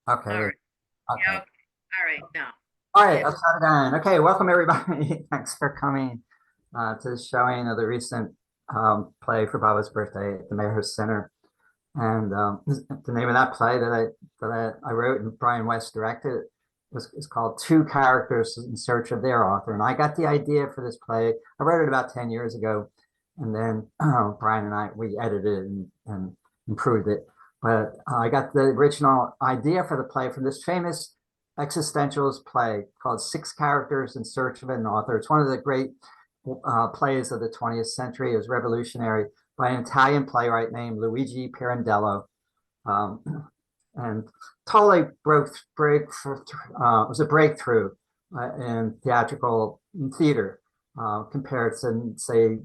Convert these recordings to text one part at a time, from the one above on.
Okay. All right. Yeah. Okay. Okay. All right. Now. All right. Yeah. Let's start again. Okay. Welcome everybody. Thanks for coming to the showing of the recent play for Baba's birthday at the Mayor's Center. And the name of that play that I wrote and Brian West directed is called Two Characters in Search of Their Author. And I got the idea for this play. I wrote it about 10 years ago, and then Brian and we edited it and improved it. But I got the original idea for the play from this famous existentialist play called Six Characters in Search of an Author. It's one of the great plays of the 20th century. It was revolutionary, by an Italian playwright named Luigi Pirandello. Um, and totally was a breakthrough in theatrical theater compared to, say,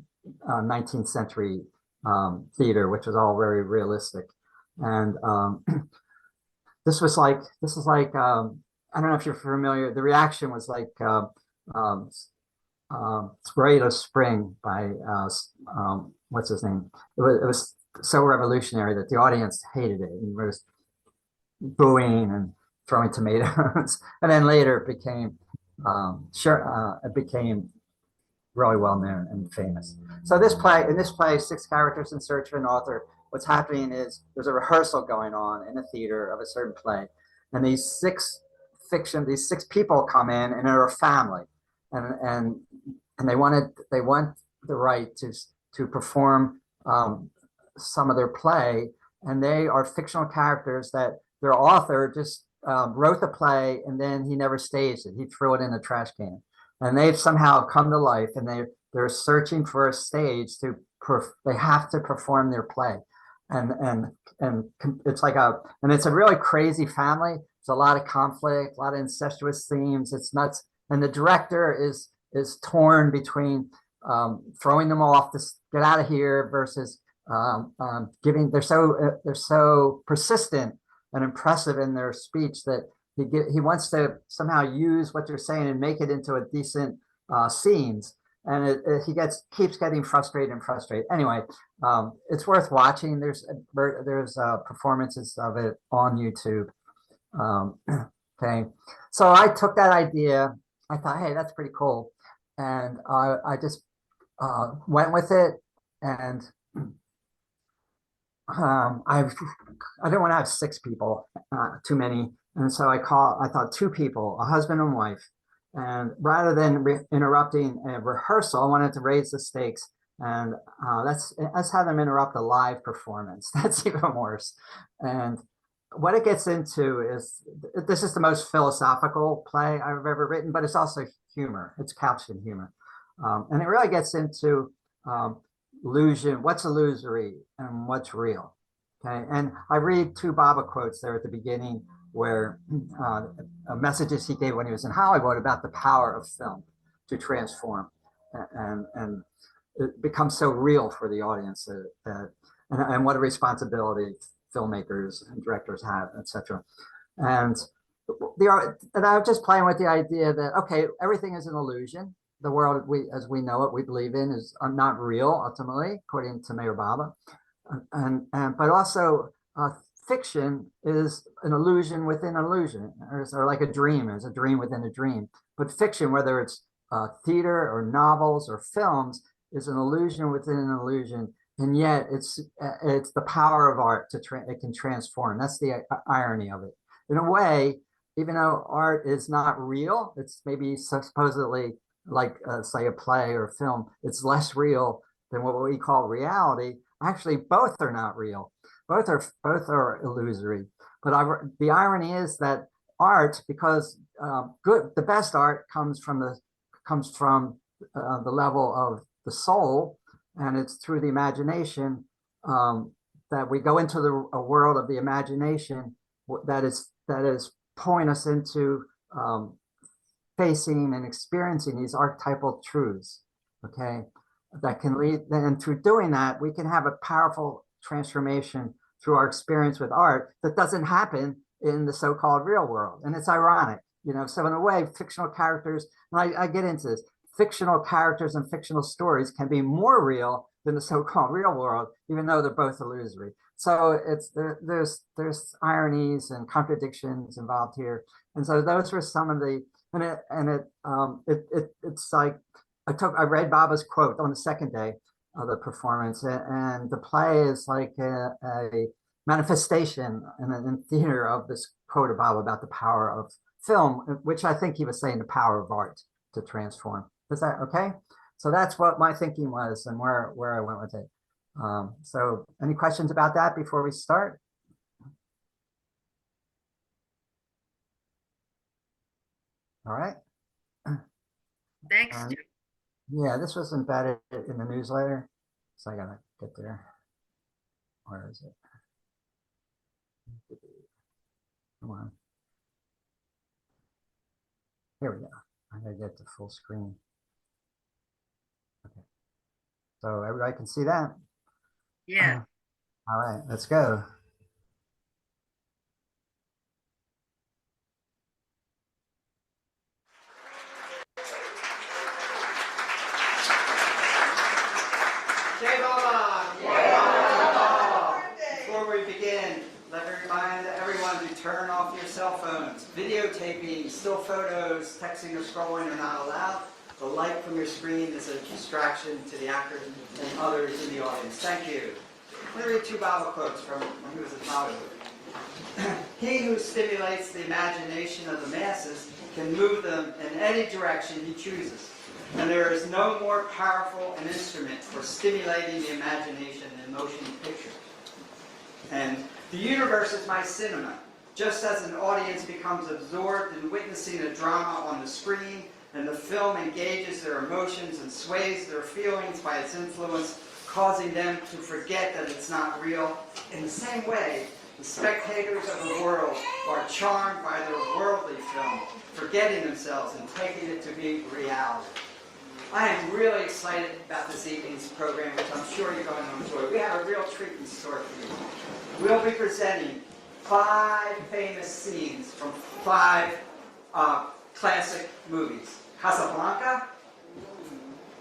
19th century theater, which was all very realistic. And this is like I don't know if you're familiar. The reaction was like Spray of Spring by what's his name? It was so revolutionary that the audience hated it and was booing and throwing tomatoes. And then later it became really well known and famous. So in this play, Six Characters in Search of an Author, what's happening is there's a rehearsal going on in a theater of a certain play, and these six people come in and they're a family, and and and they want the right to perform some of their play, and they are fictional characters that their author just wrote the play and then he never staged it. He threw it in the trash can, and they've somehow come to life, and they're searching for a stage they have to perform their play, and it's like it's a really crazy family. It's a lot of conflict, a lot of incestuous themes. It's nuts, and the director is torn between throwing them off to get out of here versus giving. They're so persistent and impressive in their speech that he wants to somehow use what they're saying and make it into a decent scenes. And he keeps getting frustrated and frustrated. Anyway, it's worth watching. There's performances of it on YouTube. Okay, so I took that idea. I thought, hey, that's pretty cool, and I just went with it. And I didn't want to have six people, too many, and so I thought two people, a husband and wife, and rather than interrupting a rehearsal, I wanted to raise the stakes, and let's have them interrupt a live performance. That's even worse. And what it gets into is this is the most philosophical play I've ever written, but it's also humor. It's couched in humor, and it really gets into illusion, what's illusory and what's real. Okay, and I read two Baba quotes there at the beginning, where messages he gave when he was in Hollywood about the power of film to transform, and it becomes so real for the audience and what a responsibility filmmakers and directors have, etc. And and I was just playing with the idea that okay, everything is an illusion. The world as we know it, we believe in, is not real ultimately, according to Mayor Baba, and but also fiction is an illusion within an illusion, or like a dream is a dream within a dream. But fiction, whether it's theater or novels or films, is an illusion within an illusion, and yet it's the power of art it can transform. That's the irony of it. In a way, even though art is not real, it's maybe supposedly like say a play or a film, it's less real than what we call reality. Actually, both are not real. Both are illusory. But the irony is that art, because the best art comes from the level of the soul, and it's through the imagination that we go into a world of the imagination that is pulling us into facing and experiencing these archetypal truths. Okay, that can lead, and through doing that, we can have a powerful transformation through our experience with art that doesn't happen in the so-called real world. And it's ironic, so in a way, fictional characters, and I get into this, fictional characters and fictional stories can be more real than the so-called real world, even though they're both illusory. So there's ironies and contradictions involved here, and so those were some of the it's like I read Baba's quote on the second day of the performance, and the play is like a manifestation in theater of this quote of Baba about the power of film, which I think he was saying the power of art to transform. Is that okay? So that's what my thinking was and where I went with it. So any questions about that before we start? All right. Thanks, Joe. Yeah, this was embedded in the newsletter. So I gotta get there. Where is it? Come on. Here we go. I gotta get to full screen. Okay. So everybody can see that? Yeah. All right, let's go. Jai Baba! Before we begin, let me remind everyone to turn off your cell phones. Videotaping, still photos, texting or scrolling are not allowed. The light from your screen is a distraction to the actors and others in the audience. Thank you. I'm going to read two Bible quotes from when he was a toddler. He who stimulates the imagination of the masses can move them in any direction he chooses. And there is no more powerful an instrument for stimulating the imagination than motion picture. And the universe is my cinema. Just as an audience becomes absorbed in witnessing a drama on the screen, and the film engages their emotions and sways their feelings by its influence, causing them to forget that it's not real. In the same way, the spectators of the world are charmed by their worldly film, forgetting themselves and taking it to be reality. I am really excited about this evening's program, which I'm sure you're going to enjoy. We have a real treat in store for you. We'll be presenting 5 famous scenes from 5 classic movies. Casablanca,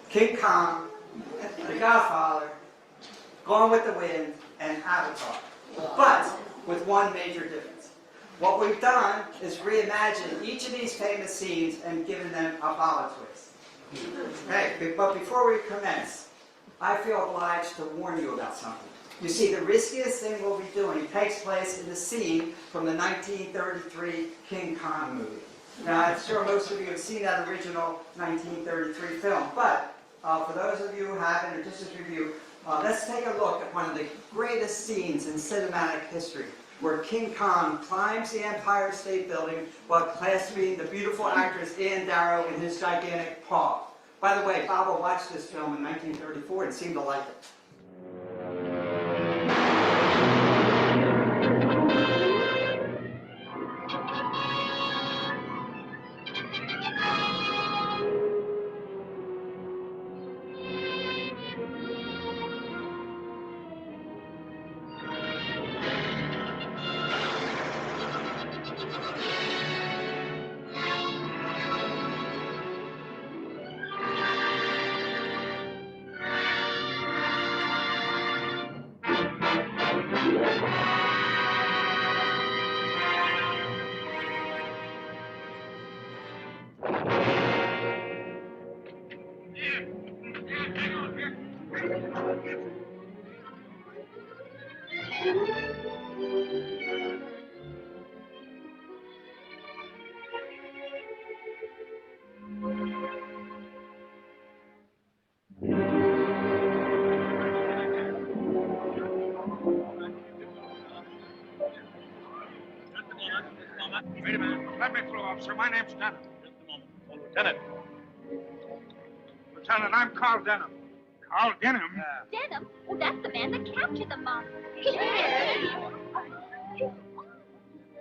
King Kong, The Godfather, Gone with the Wind, and Avatar. But with one major difference. What we've done is reimagine each of these famous scenes and given them a Baba twist. Okay, but before we commence, I feel obliged to warn you about something. You see, the riskiest thing we'll be doing takes place in the scene from the 1933 King Kong movie. Now, I'm sure most of you have seen that original 1933 film, but for those of you who haven't, or just as review, let's take a look at one of the greatest scenes in cinematic history, where King Kong climbs the Empire State Building while clasping the beautiful actress Darrow in his gigantic paw. By the way, Baba watched this film in 1934 and seemed to like it. Wait a minute. Let me through, officer. My name's Denham. Just a moment. Oh, Lieutenant. Lieutenant, I'm Carl Denham. Carl Denham? Denham? Oh, that's the man that captured the mob.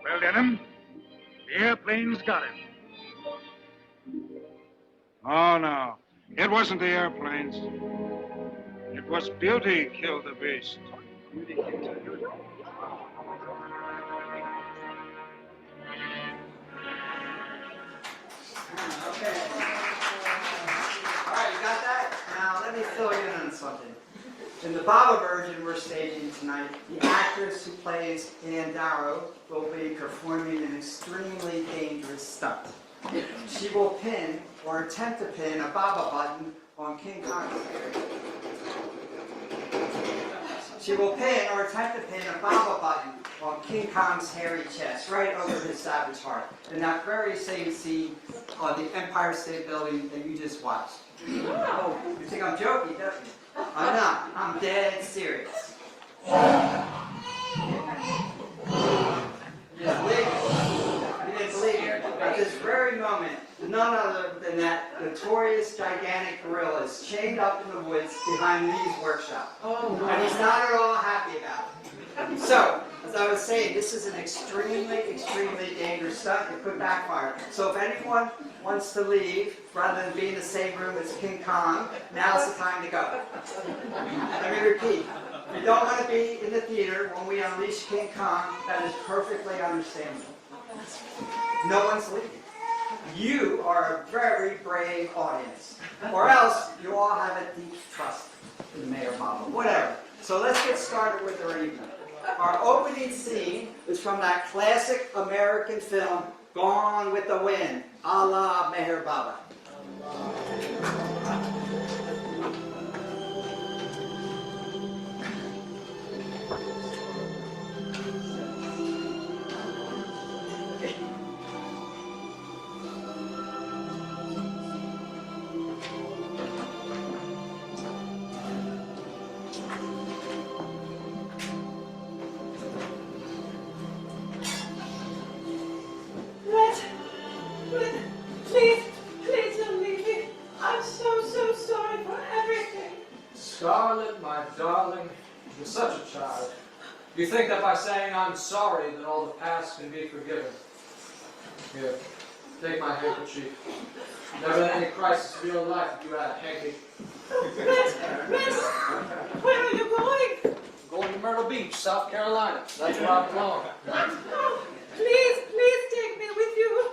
Well, Denham, the airplane's got him. Oh, no. It wasn't the airplanes. It was Beauty killed the beast. Beauty killed the beast. Okay. All right, you got that? Now let me fill you in on something. In the Baba version we're staging tonight, the actress who plays Darrow will be performing an extremely dangerous stunt. She will pin or attempt to pin a Baba button on King Kong's hair. She will pin or attempt to pin a Baba button on King Kong's hairy chest, right over his savage heart, in that very same scene on the Empire State Building that you just watched. Oh, you think I'm joking, don't you? I'm not. I'm dead serious. You didn't believe it. You didn't believe it. At this very moment, none other than that notorious gigantic gorilla is chained up in the woods behind Lee's workshop. And he's not at all happy about it. So, as I was saying, this is an extremely, extremely dangerous stunt. It could backfire. So if anyone wants to leave, rather than be in the same room as King Kong, now's the time to go. Let me repeat. If you don't want to be in the theater when we unleash King Kong, that is perfectly understandable. No one's leaving. You are a very brave audience. Or else you all have a deep trust in Mayor Baba. Whatever. So let's get started with our evening. Our opening scene is from that classic American film, Gone with the Wind, a la Meher Baba. Please don't leave me. I'm so sorry for everything. Scarlett, my darling, you're such a child. You think that by saying I'm sorry that all the past can be forgiven. Here, take my handkerchief. Never in any crisis of your life if you had a hanky. Red, where are you going? I'm going to Myrtle Beach, South Carolina. That's where I belong. Oh, please take me with you.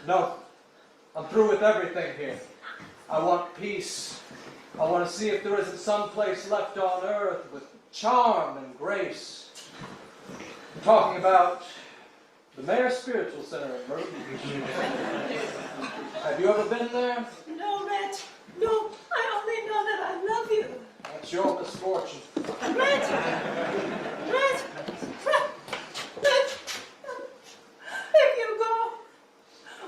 No, I'm through with everything here. I want peace. I want to see if there isn't some place left on earth with charm and grace. I'm talking about the Mayor's Spiritual Center in Myrtle Beach. Have you ever been there? No, Red. No, I only know that I love you. That's your misfortune. Red! If you go,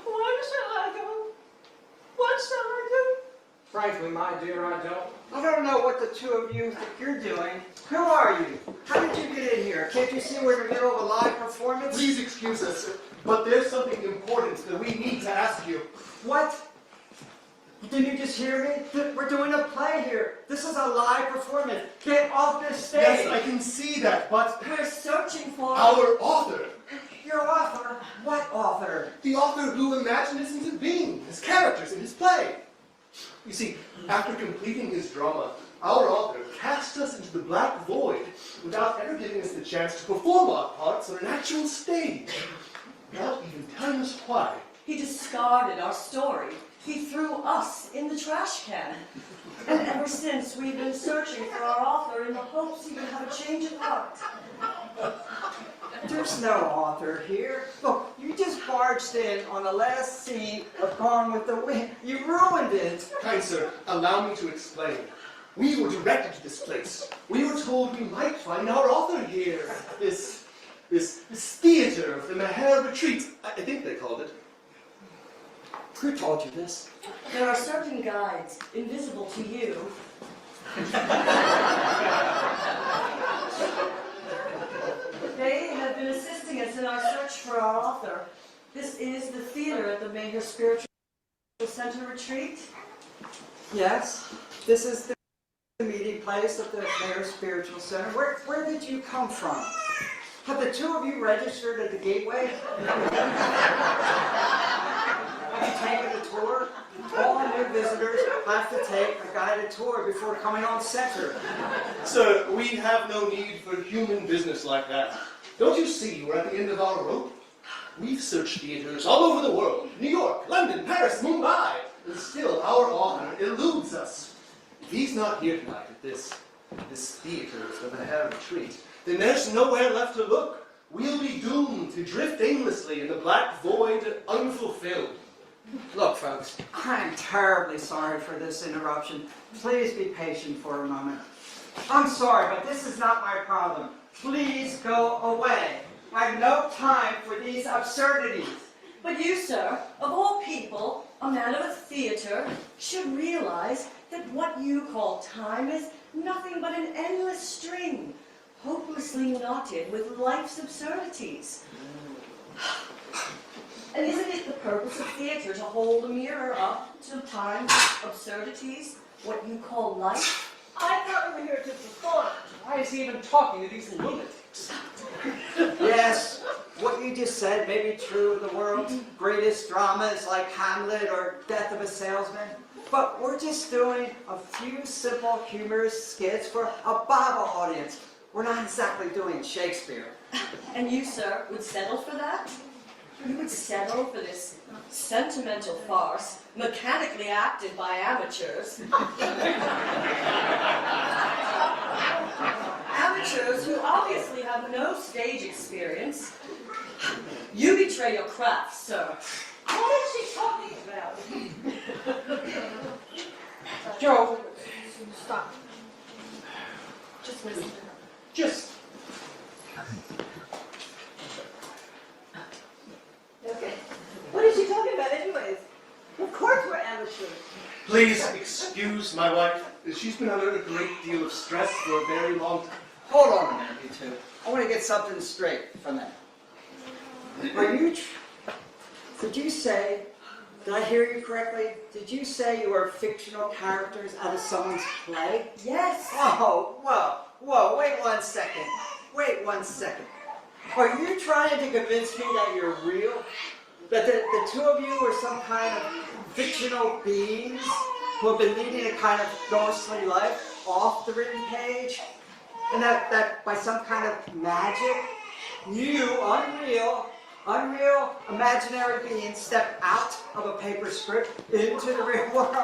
where shall I go? What shall I do? Frankly, my dear, I don't. I don't know what the two of you think you're doing. Who are you? How did you get in here? Can't you see we're in the middle of a live performance? Please excuse us, but there's something important that we need to ask you. What? Didn't you just hear me? We're doing a play here. This is a live performance. Get off this stage. Yes, I can see that, but We're searching for our author, Your author? What author? the author who imagined us into being, his characters in his play. You see, after completing his drama, our author cast us into the black void without ever giving us the chance to perform our parts on an actual stage. Without even telling us why. He discarded our story. He threw us in the trash can. And ever since, we've been searching for our author in the hopes he would have a change of heart. There's no author here. Look, you just barged in on the last scene of Gone with the Wind. You ruined it. Kind sir, allow me to explain. We were directed to this place. We were told we might find our author here. This theater of the Meher Retreat, I think they called it. Who told you this? There are certain guides, invisible to you. They have been assisting us in our search for our author. This is the theater at the Mayor Spiritual Center Retreat. Yes, this is the meeting place of the Mayor's Spiritual Center. Where did you come from? Have the two of you registered at the gateway? Have you taken a tour? All new visitors have to take a guided tour before coming on center. Sir, we have no need for human business like that. Don't you see we're at the end of our rope? We've searched theaters all over the world. New York, London, Paris, Mumbai. And still our author eludes us. If he's not here tonight at this this theater of an air retreat, then there's nowhere left to look. We'll be doomed to drift aimlessly in the black void unfulfilled. Look, folks, I'm terribly sorry for this interruption. Please be patient for a moment. I'm sorry, but this is not my problem. Please go away. I have no time for these absurdities. But you, sir, of all people, a man of a theater, should realize that what you call time is nothing but an endless string, hopelessly knotted with life's absurdities. And isn't it the purpose of theater to hold a mirror up to time's absurdities, what you call life? I thought we were here to perform. Why is he even talking to these lunatics? Yes, what you just said may be true of the world's greatest dramas like Hamlet or Death of a Salesman, but we're just doing a few simple humorous skits for a Bible audience. We're not exactly doing Shakespeare. And you, sir, would settle for that? You would settle for this sentimental farce, mechanically acted by amateurs. Amateurs who obviously have no stage experience. You betray your craft, sir. What is she talking about? Joe, Stop. Just listen to her. just Okay. What is she talking about anyways? Of course we're amateurs. Please excuse my wife. She's been under a great deal of stress for a very long time. Hold on a minute, you two. I want to get something straight from that. Are you, did you say, did I hear you correctly? Did you say you were fictional characters out of someone's play? Yes. Oh, whoa, wait 1 second. Wait 1 second. Are you trying to convince me that you're real? That the two of you are some kind of fictional beings who have been leading a kind of ghostly life off the written page? And that by some kind of magic, you, unreal, imaginary beings step out of a paper script into the real world?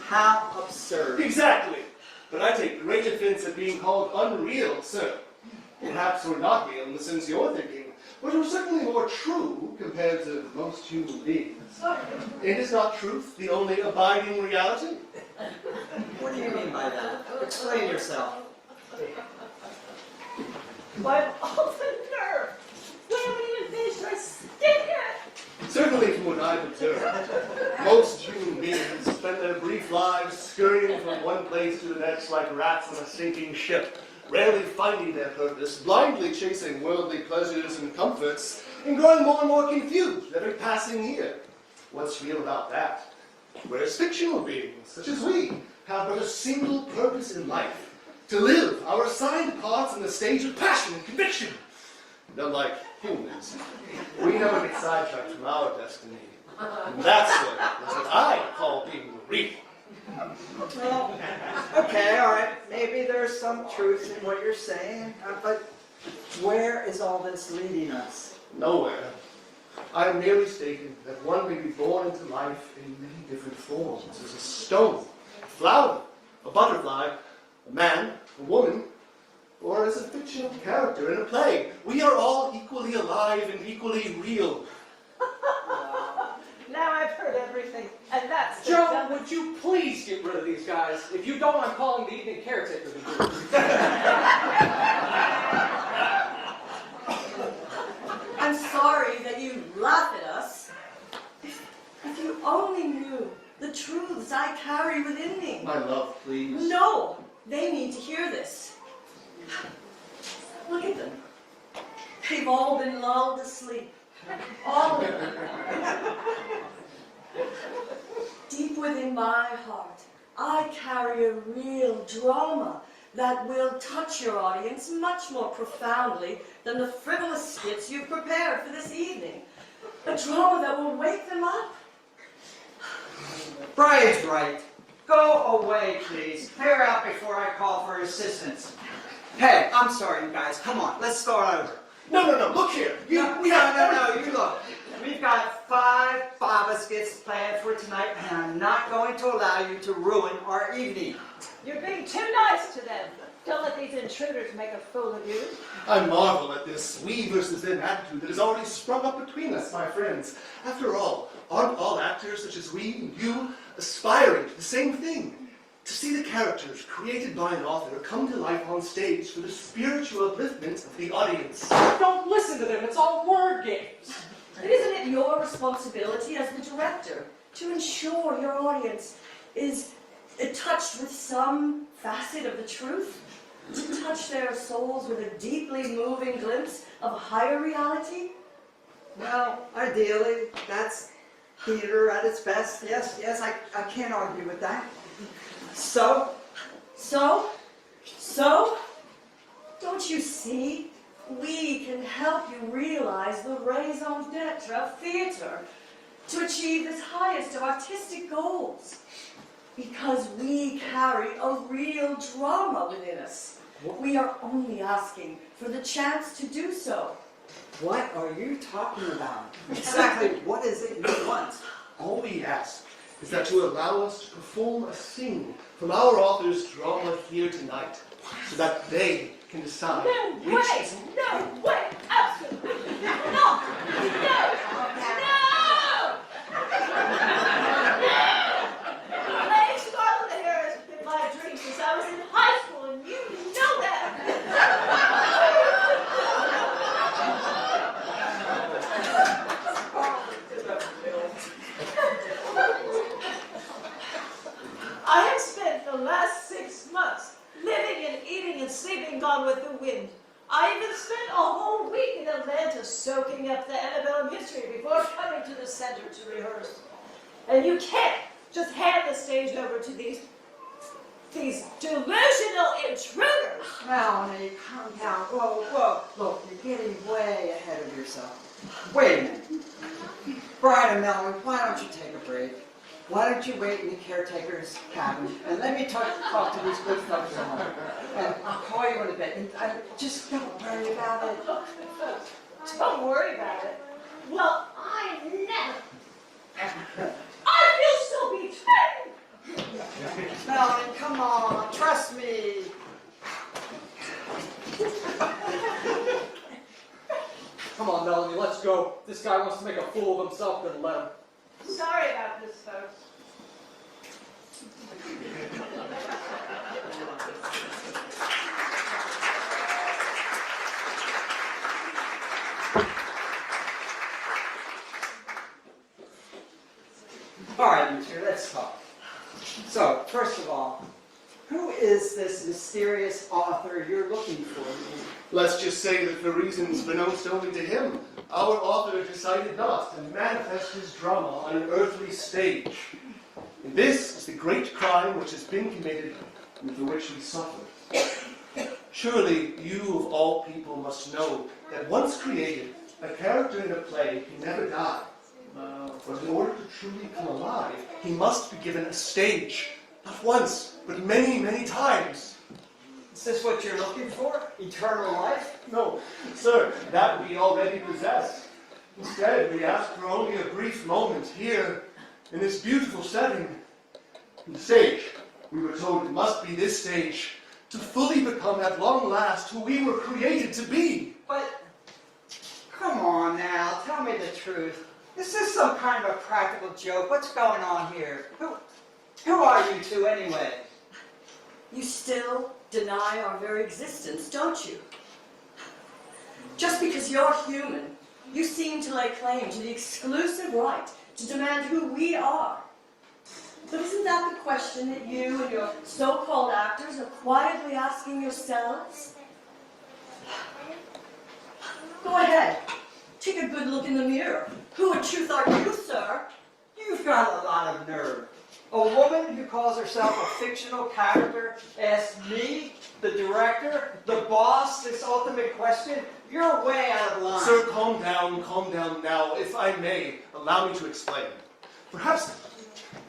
How absurd. Exactly. But I take great offense at being called unreal, sir. Perhaps we're not real in the sense you're thinking, but we're certainly more true compared to most human beings. And is not truth the only abiding reality? What do you mean by that? Explain yourself. But all the nerve! We haven't even finished our skit yet! Certainly from what I've observed, most human beings spend their brief lives scurrying from one place to the next like rats on a sinking ship, rarely finding their purpose, blindly chasing worldly pleasures and comforts, and growing more and more confused every passing year. What's real about that? Whereas fictional beings, such as we, have but a single purpose in life, to live our assigned parts on the stage of passion and conviction. And unlike humans, we never get sidetracked from our destiny. And that's what I call being real. Well, okay, all right. Maybe there's some truth in what you're saying, but where is all this leading us? Nowhere. I am merely stating that one may be born into life in many different forms, as a stone, a flower, a butterfly, a man, a woman, or as a fictional character in a play. We are all equally alive and equally real. Now I've heard everything, and that's the Joe, dumbest- would you please get rid of these guys? If you don't, I'm calling the evening caretaker to do it. I'm sorry that you laugh at us. If you only knew the truths I carry within me. My love, please. No, they need to hear this. Look at them. They've all been lulled to sleep. All of them. Deep within my heart, I carry a real drama that will touch your audience much more profoundly than the frivolous skits you've prepared for this evening. A drama that will wake them up. Bryan's right. Go away, please. Clear out before I call for assistance. Hey, I'm sorry, you guys. Come on, let's start over. No, look here. You look. We've got 5 Baba skits planned for tonight, and I'm not going to allow you to ruin our our evening. You're being too nice to them. Don't let these intruders make a fool of you. I marvel at this we versus them attitude that has already sprung up between us, my friends. After all, aren't all actors such as we and you aspiring to the same thing? To see the characters created by an author come to life on stage for the spiritual upliftment of the audience. Don't listen to them, it's all word games. Isn't it your responsibility as the director to ensure your audience is touched with some facet of the truth? To touch their souls with a deeply moving glimpse of a higher reality? Well, ideally, that's theater at its best. Yes, I can't argue with that. So? Don't you see? We can help you realize the raison d'etre of theater to achieve this highest of artistic goals. Because we carry a real drama within us. We are only asking for the chance to do so. What are you talking about? Exactly what is it you want? All we ask is that you allow us to perform a scene from our author's drama here tonight, so that they can decide No way, absolutely not. No. Playing Scarlet Hair has been my dream since I was in high school, and you know that. I have spent the last 6 months living and eating and sleeping gone with the wind. I even spent a whole week in Atlanta soaking up the antebellum history before coming to the center to rehearse. And you can't just hand the stage over to these delusional intruders. Melanie, calm down. Whoa. Look, you're getting way ahead of yourself. Wait a minute. Bryan and Melanie, why don't you take a break? Why don't you wait in the caretaker's cabin and let me talk to these good folks at home. And I'll call you in a bit. And just don't worry about it. Don't worry about it. Well, I never. I feel so betrayed. Melanie, come on. Trust me. Come on, Melanie, let's go. This guy wants to make a fool of himself, then let him. Sorry about this, folks. All right, you two, let's talk. So, first of all, who is this mysterious author you're looking for? Let's just say that for reasons beknownst only to him, our author decided not to manifest his drama on an earthly stage. And this is the great crime which has been committed and for which we suffer. Surely you of all people must know that once created, a character in a play can never die. But in order to truly come alive, he must be given a stage. Not once, but many, many times. Is this what you're looking for? Eternal life? No, sir, that we already possess. Instead, we ask for only a brief moment here, in this beautiful setting. And the stage, we were told it must be this stage, to fully become at long last who we were created to be. But, come on now, tell me the truth. Is this some kind of a practical joke? What's going on here? Who are you two anyway? You still deny our very existence, don't you? Just because you're human, you seem to lay claim to the exclusive right to demand who we are. But isn't that the question that you and your so-called actors are quietly asking yourselves? Go ahead. Take a good look in the mirror. Who in truth are you, sir? You've got a lot of nerve. A woman who calls herself a fictional character asks me, the director, the boss, this ultimate question? You're way out of line. Sir, calm down now. If I may, allow me to explain. Perhaps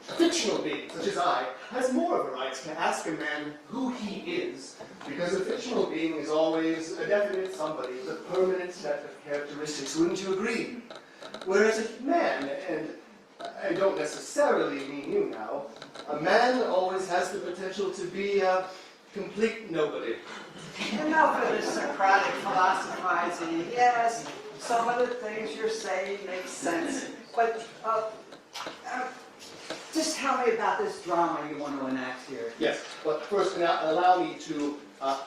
a fictional being, such as I, has more of a right to ask a man who he is, because a fictional being is always a definite somebody with a permanent set of characteristics. Wouldn't you agree? Whereas a man, and I don't necessarily mean you now, A man always has the potential to be a complete nobody. Enough of this Socratic philosophizing. Yes, some of the things you're saying make sense, but just tell me about this drama you want to enact here. Yes, but first allow me to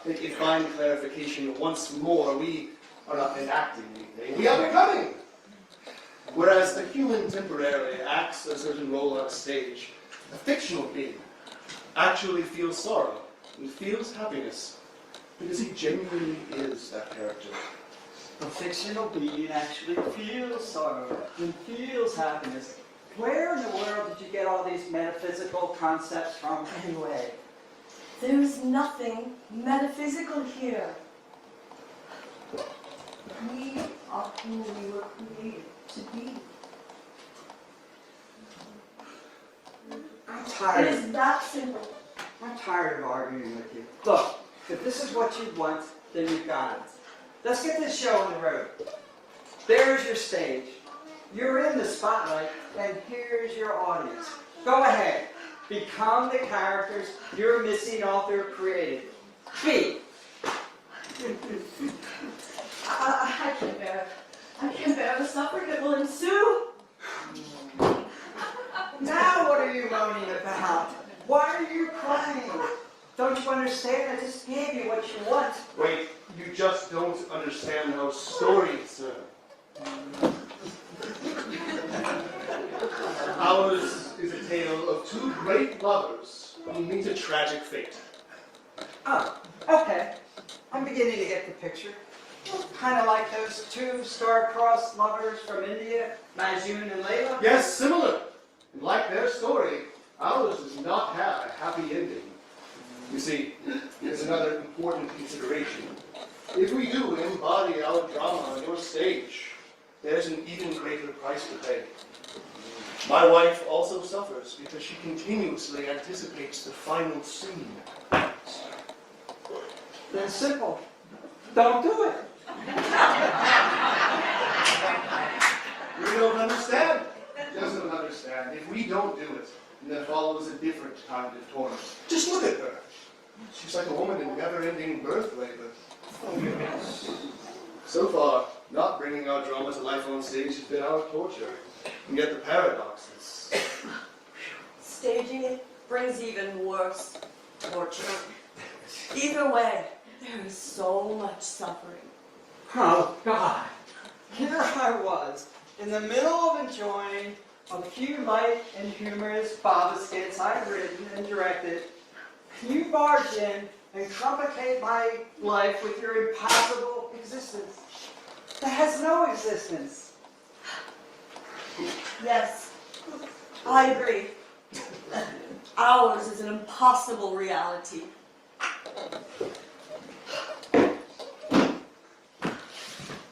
make a fine clarification once more. We are not enacting anything. We are becoming. Whereas a human temporarily acts a certain role on a stage, a fictional being actually feels sorrow and feels happiness because he genuinely is that character. A fictional being actually feels sorrow and feels happiness. Where in the world did you get all these metaphysical concepts from anyway? There is nothing metaphysical here. We are who we were created to be. I'm It tired. is that simple. I'm tired of arguing with you. Look, if this is what you want, then you've got it. Let's get this show on the road. There's your stage. You're in the spotlight, and here's your audience. Go ahead. Become the characters your missing author created. Be. I can't bear it. I can't bear the suffering that will ensue. Now what are you moaning about? Why are you crying? Don't you understand? I just gave you what you want. Wait, you just don't understand our story, sir. Ours is a tale of two great lovers who meet a tragic fate. Oh, okay. I'm beginning to get the picture. Kind of like those two star-crossed lovers from India, Majnun and Layla. Yes, similar. And like their story, ours does not have a happy ending. You see, there's another important consideration. If we do embody our drama on your stage, there's an even greater price to pay. My wife also suffers because she continuously anticipates the final scene. Then simple. Don't do it. You don't understand. Doesn't understand. If we don't do it, then follows a different kind of torment. Just look at her. She's like a woman in never-ending birth labor. So far, not bringing our drama to life on stage has been our torture. And yet the paradox is... Staging it brings even worse torture. Either way, there is so much suffering. Oh, God. Here I was, in the middle of enjoying a few light and humorous Baba skits I've written and directed. You barge in and complicate my life with your impossible existence that has no existence. Yes, I agree. Ours is an impossible reality.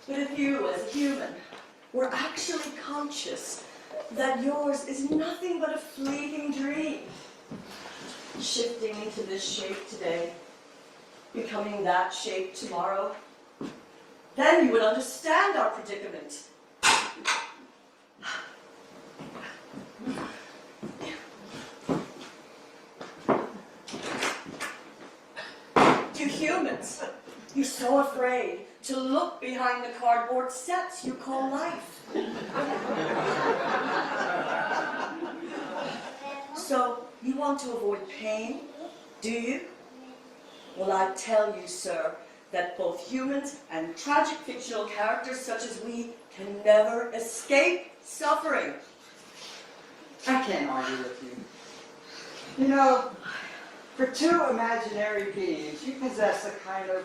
But if you, as a human, were actually conscious that yours is nothing but a fleeting dream, shifting into this shape today, becoming that shape tomorrow, then you would understand our predicament. You humans, you're so afraid to look behind the cardboard sets you call life. So, you want to avoid pain, do you? Well, I tell you, sir, that both humans and tragic fictional characters such as we can never escape suffering. I can't argue with you. You know, for two imaginary beings, you possess a kind of...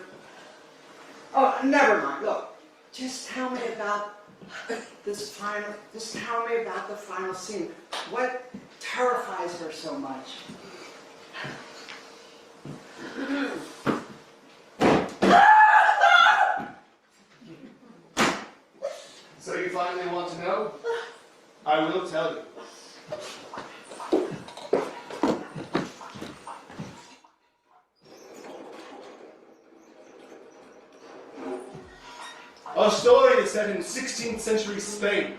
Oh, never mind. Look, just tell me about Just tell me about the final scene. What terrifies her so much? So you finally want to know? I will tell you. Our story is set in 16th century Spain.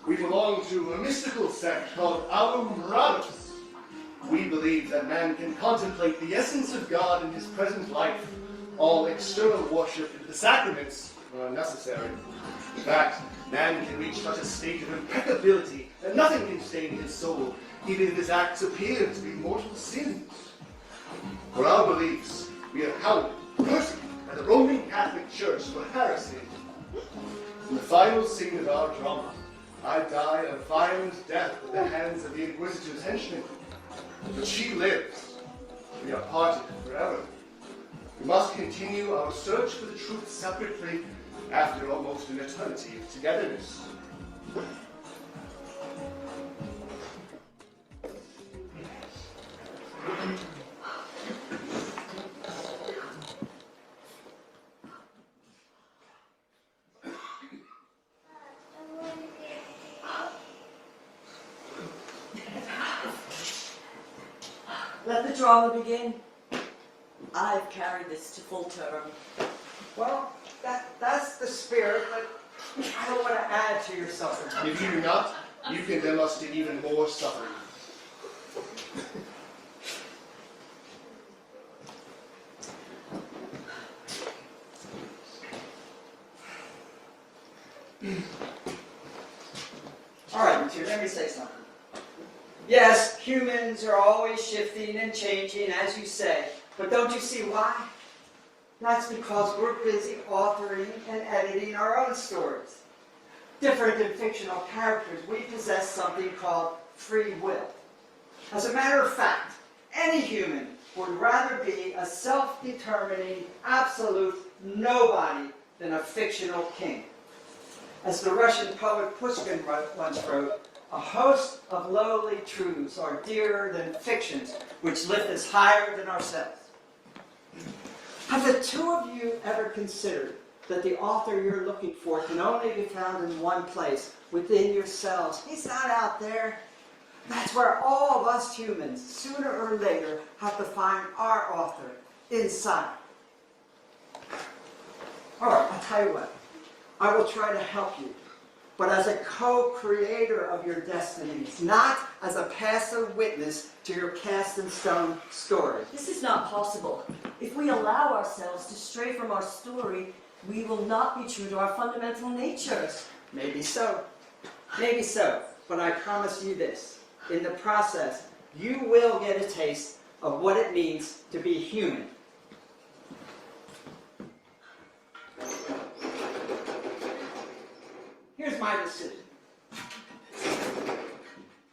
We belong to a mystical sect called humorous. We believe that man can contemplate the essence of God in his present life. All external worship and the sacraments are unnecessary. In fact, man can reach such a state of impeccability that nothing can stain his soul, even if his acts appear to be mortal sins. For our beliefs, we are held, persecuted by the Roman Catholic Church for heresy. In the final scene of our drama, I die a violent death at the hands of the Inquisitor's henchmen. But she lives. We are parted forever. We must continue our search for the truth separately after almost an eternity of togetherness. Let the drama begin. I've carried this to full term. Well, that's the spirit, but I don't want to add to your suffering. If you do not, you condemn us to even more suffering. All right, Matthew, let me say something. Yes, humans are always shifting and changing, as you say, but don't you see why? That's because we're busy authoring and editing our own stories. Different than fictional characters, we possess something called free will. As a matter of fact, any human would rather be a self-determining, absolute nobody than a fictional king. As the Russian poet Pushkin once wrote, a host of lowly truths are dearer than fictions which lift us higher than ourselves. Have the two of you ever considered that the author you're looking for can only be found in one place, within yourselves? He's not out there. That's where all of us humans, sooner or later, have to find our author, inside. All right, I'll tell you what. I will try to help you, but as a co-creator of your destinies, not as a passive witness to your cast-in-stone story. This is not possible. If we allow ourselves to stray from our story, we will not be true to our fundamental natures. Maybe so. Maybe so. But I promise you this. In the process, you will get a taste of what it means to be human. Here's my decision.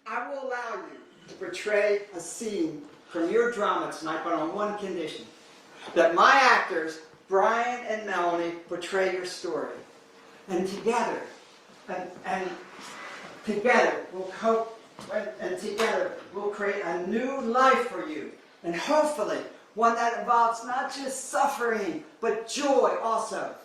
I will allow you to portray a scene from your drama tonight, but on one condition. That my actors, Bryan and Melanie, portray your story. And together, together we'll cope, and together we'll create a new life for you. And hopefully, one that involves not just suffering, but joy also.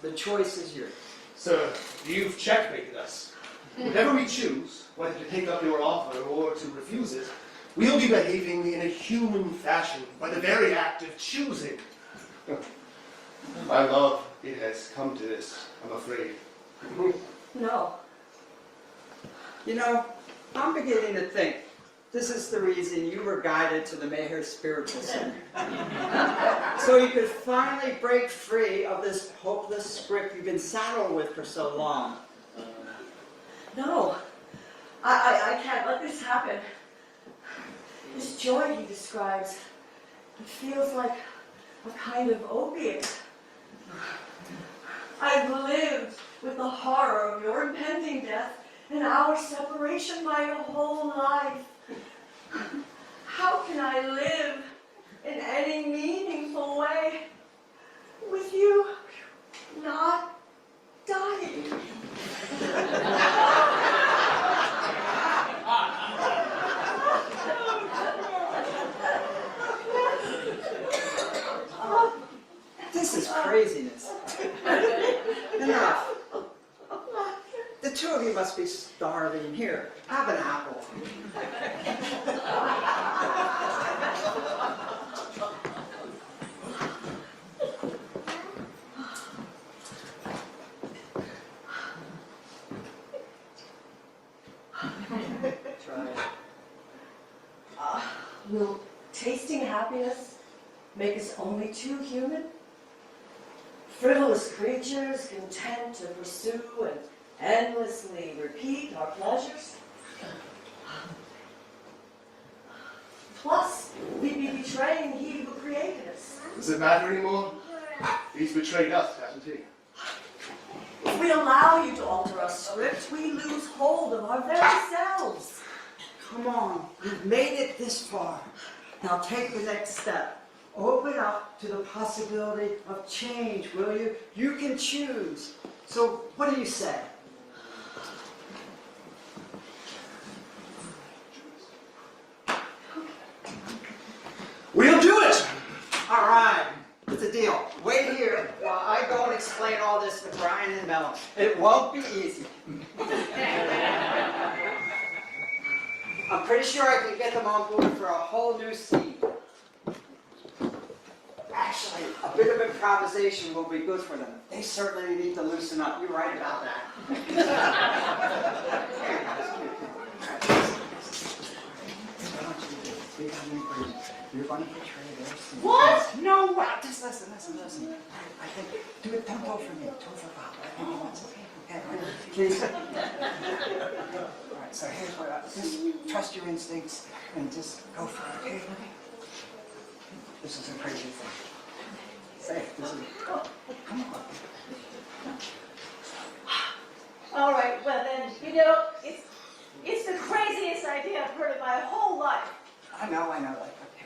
The choice is yours. Sir, you've checkmated us. Whatever we choose, whether to take up your offer or to refuse it, we'll be behaving in a human fashion by the very act of choosing. My love, it has come to this, I'm afraid. No. You know, I'm beginning to think this is the reason you were guided to the Mayher Spiritual Center. So you could finally break free of this hopeless script you've been saddled with for so long. No. I can't let this happen. This joy he describes, it feels like a kind of opiate. I've lived with the horror of your impending death and our separation my whole life. How can I live in any meaningful way with you not dying? This is craziness. Enough. The two of you must be starving. Here, have an apple. Try it. Will tasting happiness make us only too human? Frivolous creatures content to pursue and endlessly repeat our pleasures? Plus, we'd be betraying he who created us. Does it matter anymore? He's betrayed us, hasn't he? If we allow you to alter our script, we lose hold of our very selves. Come on, you've made it this far. Now take the next step. Open up to the possibility of change, will you? You can choose. So what do you say? We'll do it! All right, it's a deal. Wait here while I go and explain all this to Bryan and Melanie. It won't be easy. I'm pretty sure I can get them on board for a whole new scene. Actually, a bit of improvisation will be good for them. They certainly need to loosen up. You're right about that. You're going to portray their scene. What? No, what? Just listen. I think, do it, don't go for me. Don't for Bob. I think he wants it. Okay, all right. Please. All right, so here's what just trust your instincts and just go for it, okay? This is a crazy thing. Say, this is, come on. All right, well then, it's the craziest idea I've heard in my whole life. I know. Like, okay.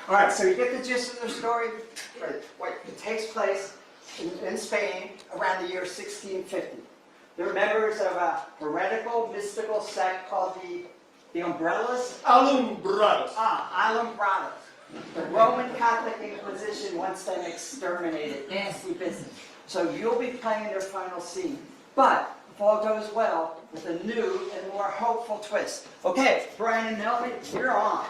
All right, so you get the gist of the story. It takes place in Spain around the year 1650. They're members of a heretical, mystical sect called the Umbrellas. Alumbrados. Alumbrados. The Roman Catholic Inquisition wants them exterminated. Nasty business. So you'll be playing their final scene. But if all goes well, with a new and more hopeful twist. Okay, Bryan and Melanie, you're on.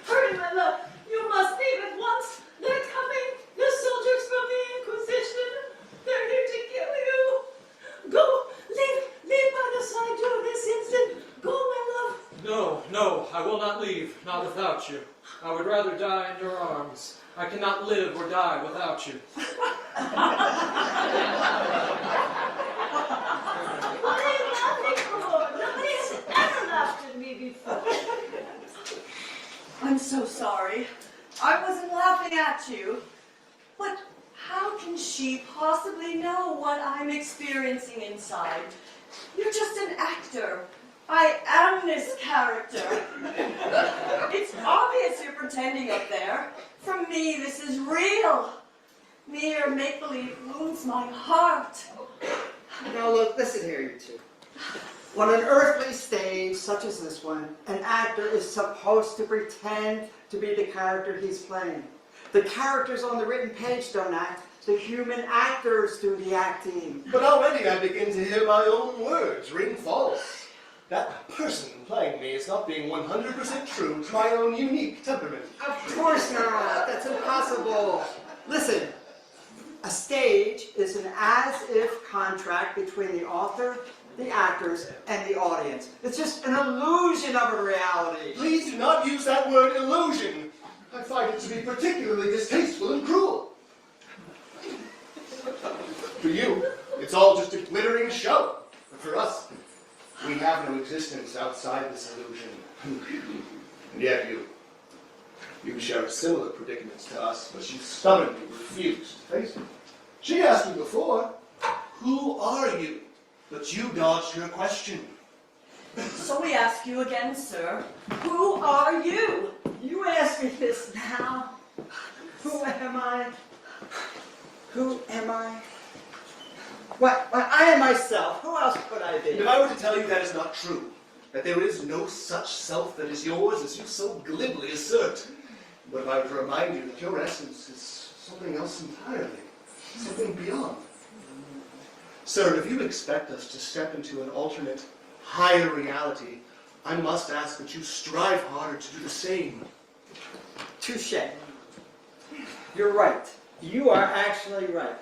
Hurry, my love. You must leave at once. They're coming. The soldiers from the Inquisition. They're here to kill you. Go. Leave by the side door this instant. Go, my love. No, I will not leave, not without you. I would rather die in your arms. I cannot live or die without you. What are you laughing for? Nobody has ever laughed at me before. I'm so sorry. I wasn't laughing at you. But how can she possibly know what I'm experiencing inside? You're just an actor. I am this character. It's obvious you're pretending up there. For me, this is real. Mere make-believe wounds my heart. Now look, listen here, you two. On an earthly stage such as this one, an actor is supposed to pretend to be the character he's playing. The characters on the written page don't act. The human actors do the acting. But already I begin to hear my own words ring false. That person playing me is not being 100% true to my own unique temperament. Of course not. That's impossible. Listen, a stage is an as-if contract between the author, the actors, and the audience. It's just an illusion of a reality. Please do not use that word illusion. I find it to be particularly distasteful and cruel. For you, it's all just a glittering show. But for us, we have no existence outside this illusion. And yet you share similar predicaments to us, but you stubbornly refuse to face it. She asked me before, who are you? But you dodged her question. So we ask you again, sir. Who are you? You ask me this now? Who am I? Who am I? What? I am myself. Who else could I be? If I were to tell you that is not true, that there is no such self that is yours as you so glibly assert, but if I were to remind you that your essence is something else entirely, something beyond. Sir, if you expect us to step into an alternate, higher reality, I must ask that you strive harder to do the same. Touche. You're right. You are actually right.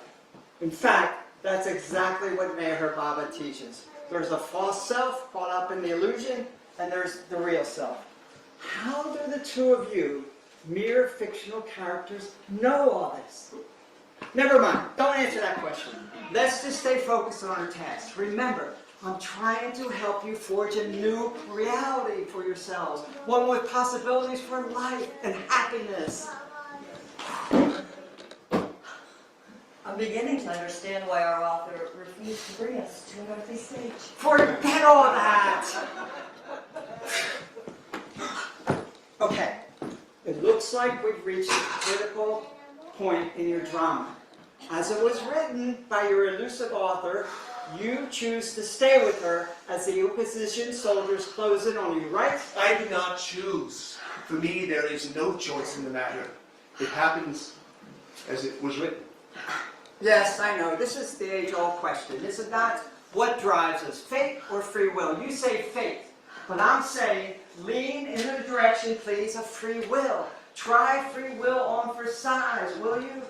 In fact, that's exactly what Meher Baba teaches. There's a false self caught up in the illusion, and there's the real self. How do the two of you, mere fictional characters, know all this? Never mind. Don't answer that question. Let's just stay focused on our task. Remember, I'm trying to help you forge a new reality for yourselves. One with possibilities for life and happiness. I'm beginning to understand why our author refused to bring us to another stage. Forget all that! Okay, it looks like we've reached a critical point in your drama. As it was written by your elusive author, you choose to stay with her as the opposition soldiers close in on you, right? I do not choose. For me, there is no choice in the matter. It happens as it was written. Yes, I know. This is the age-old question. This is not what drives us, fate or free will. You say fate, but I'm saying lean in the direction, please, of free will. Try free will on for size, will you?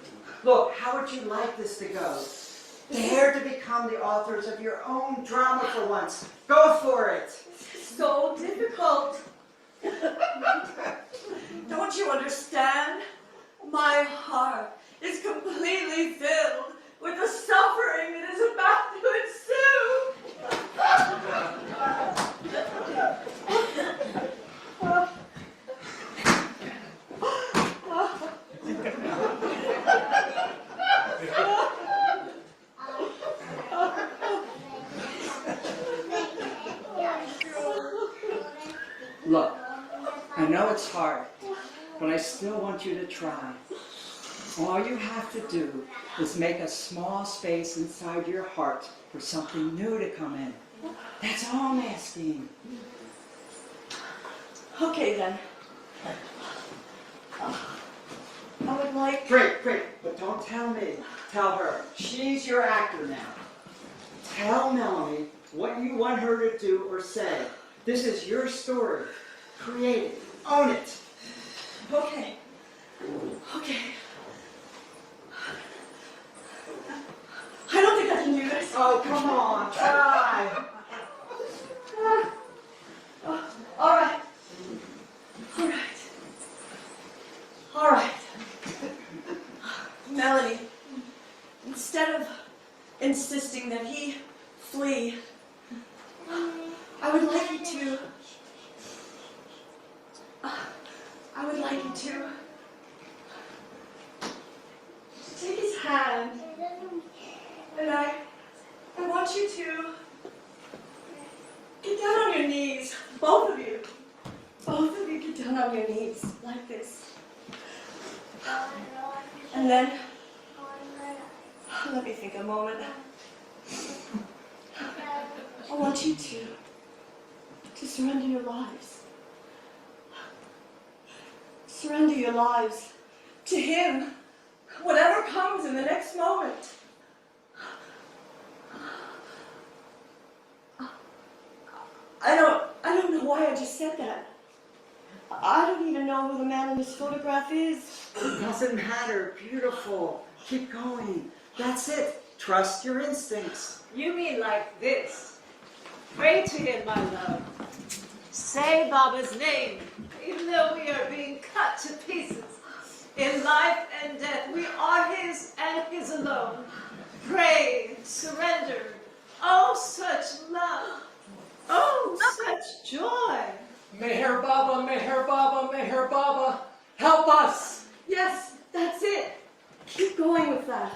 Look, how would you like this to go? Dare to become the authors of your own drama for once. Go for it. So difficult. Don't you understand? My heart is completely filled with the suffering that is about to Look, I know it's hard, but I still want you to try. All you have to do is make a small space inside your heart for something new to come in. That's all I'm asking. Okay then. I would like... Great, but don't tell me. Tell her. She's your actor now. Tell Melanie what you want her to do or say. This is your story. Create it. Own it. Okay. I don't think I can do this. Oh, come on. Try. All right. Melanie, instead of insisting that he flee, I would like you to take his hand, and I want you to get down on your knees, both of you. Both of you get down on your knees, like this. And then, let me think a moment. I want you to surrender your lives. Surrender your lives to him, whatever comes in the next moment. I don't know why I just said that. I don't even know who the man in this photograph is. It doesn't matter. Beautiful. Keep going. That's it. Trust your instincts. You mean like this? Pray to him, my love. Say Baba's name, even though we are being cut to pieces. In life and death, we are his and his alone. Pray, surrender. Oh, such love. Oh, such joy. Meher Baba, Meher Baba, Meher Baba, help us! Yes, that's it. Keep going with that.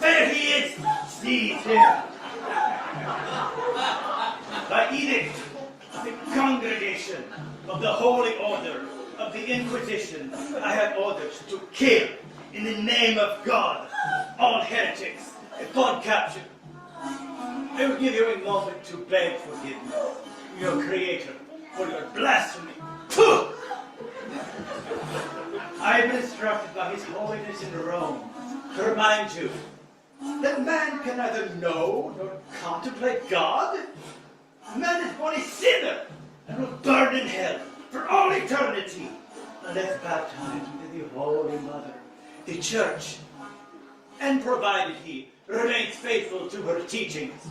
There he is! Seize him! By edict of the Congregation of the Holy Order of the Inquisition, I have orders to kill, in the name of God, all heretics upon capture. I will give you a moment to beg forgiveness, your Creator, for your blasphemy. I have been instructed by His Holy holiness in Rome to remind you that man can neither know nor contemplate God. Man is born a sinner and will burn in hell for all eternity unless baptized into the Holy Mother, the Church, and provided he remains faithful to her teachings.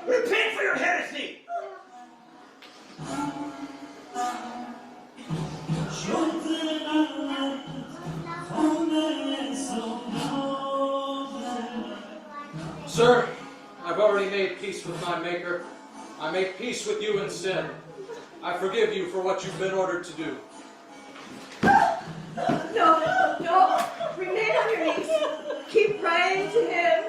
Repent for your heresy! Sir, I've already made peace with my Maker. I make peace with you instead. I forgive you for what you've been ordered to do. No, no, remain on your knees. Keep praying to him.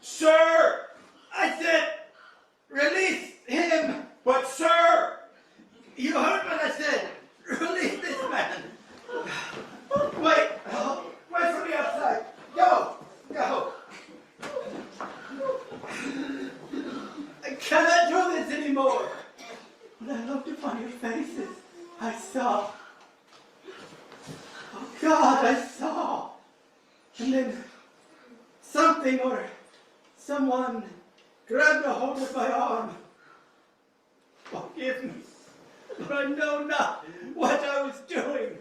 Sir! I said, release him! But sir! You heard what I said! Release this man! Wait! Wait for me outside! Go! Go! I cannot do this anymore! When I looked upon your faces, I saw. Oh God, I saw! And then something or someone grabbed a hold of my arm. Forgive me, but I know not what I was doing.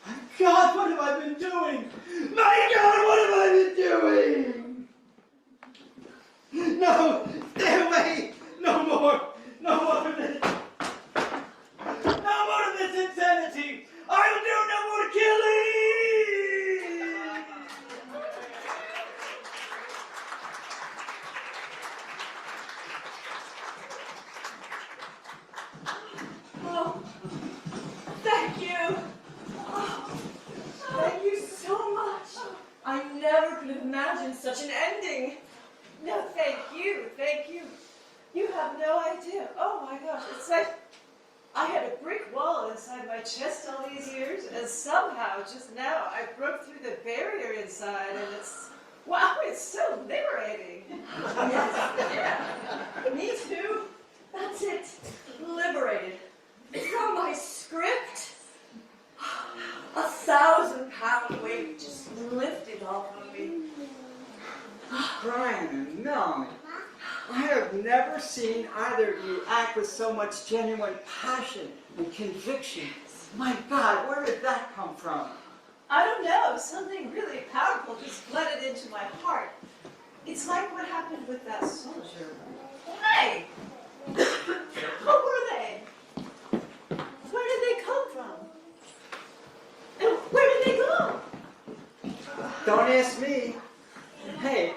My God, what have I been doing? My God, what have I been doing? No, stay away! No more! No more of this! No more of this insanity! I'll do no more killing! Oh, thank you. Oh, thank you so much. I never could have imagined such an ending. No, thank you, thank you. You have no idea. Oh my gosh, it's like I had a brick wall inside my chest all these years, and somehow just now I broke through the barrier inside, and it's, wow, it's so liberating. Yes, yeah. Me too. That's it. Liberated. From my script. 1,000-pound weight just lifted off of me. Bryan and Melanie, I have never seen either of you act with so much genuine passion and conviction. My God, where did that come from? I don't know, something really powerful just flooded into my heart. It's like what happened with that soldier. Hey! Who were they? Where did they come from? And where did they go? Don't ask me. Hey,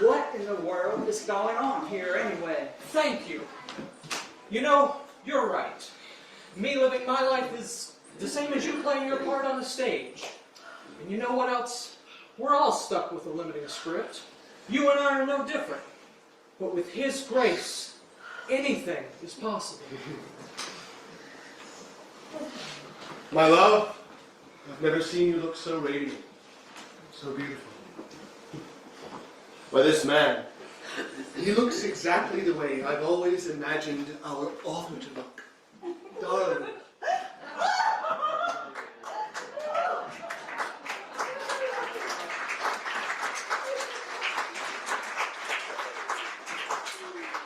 what in the world is going on here anyway? Thank you. You know, you're right. Me living my life is the same as you playing your part on the stage. And you know what else? We're all stuck with a limiting script. You and I are no different. But with His grace, anything is possible. My love, I've never seen you look so radiant, so beautiful. Why, this man, he looks exactly the way I've always imagined our author to look. Darwin.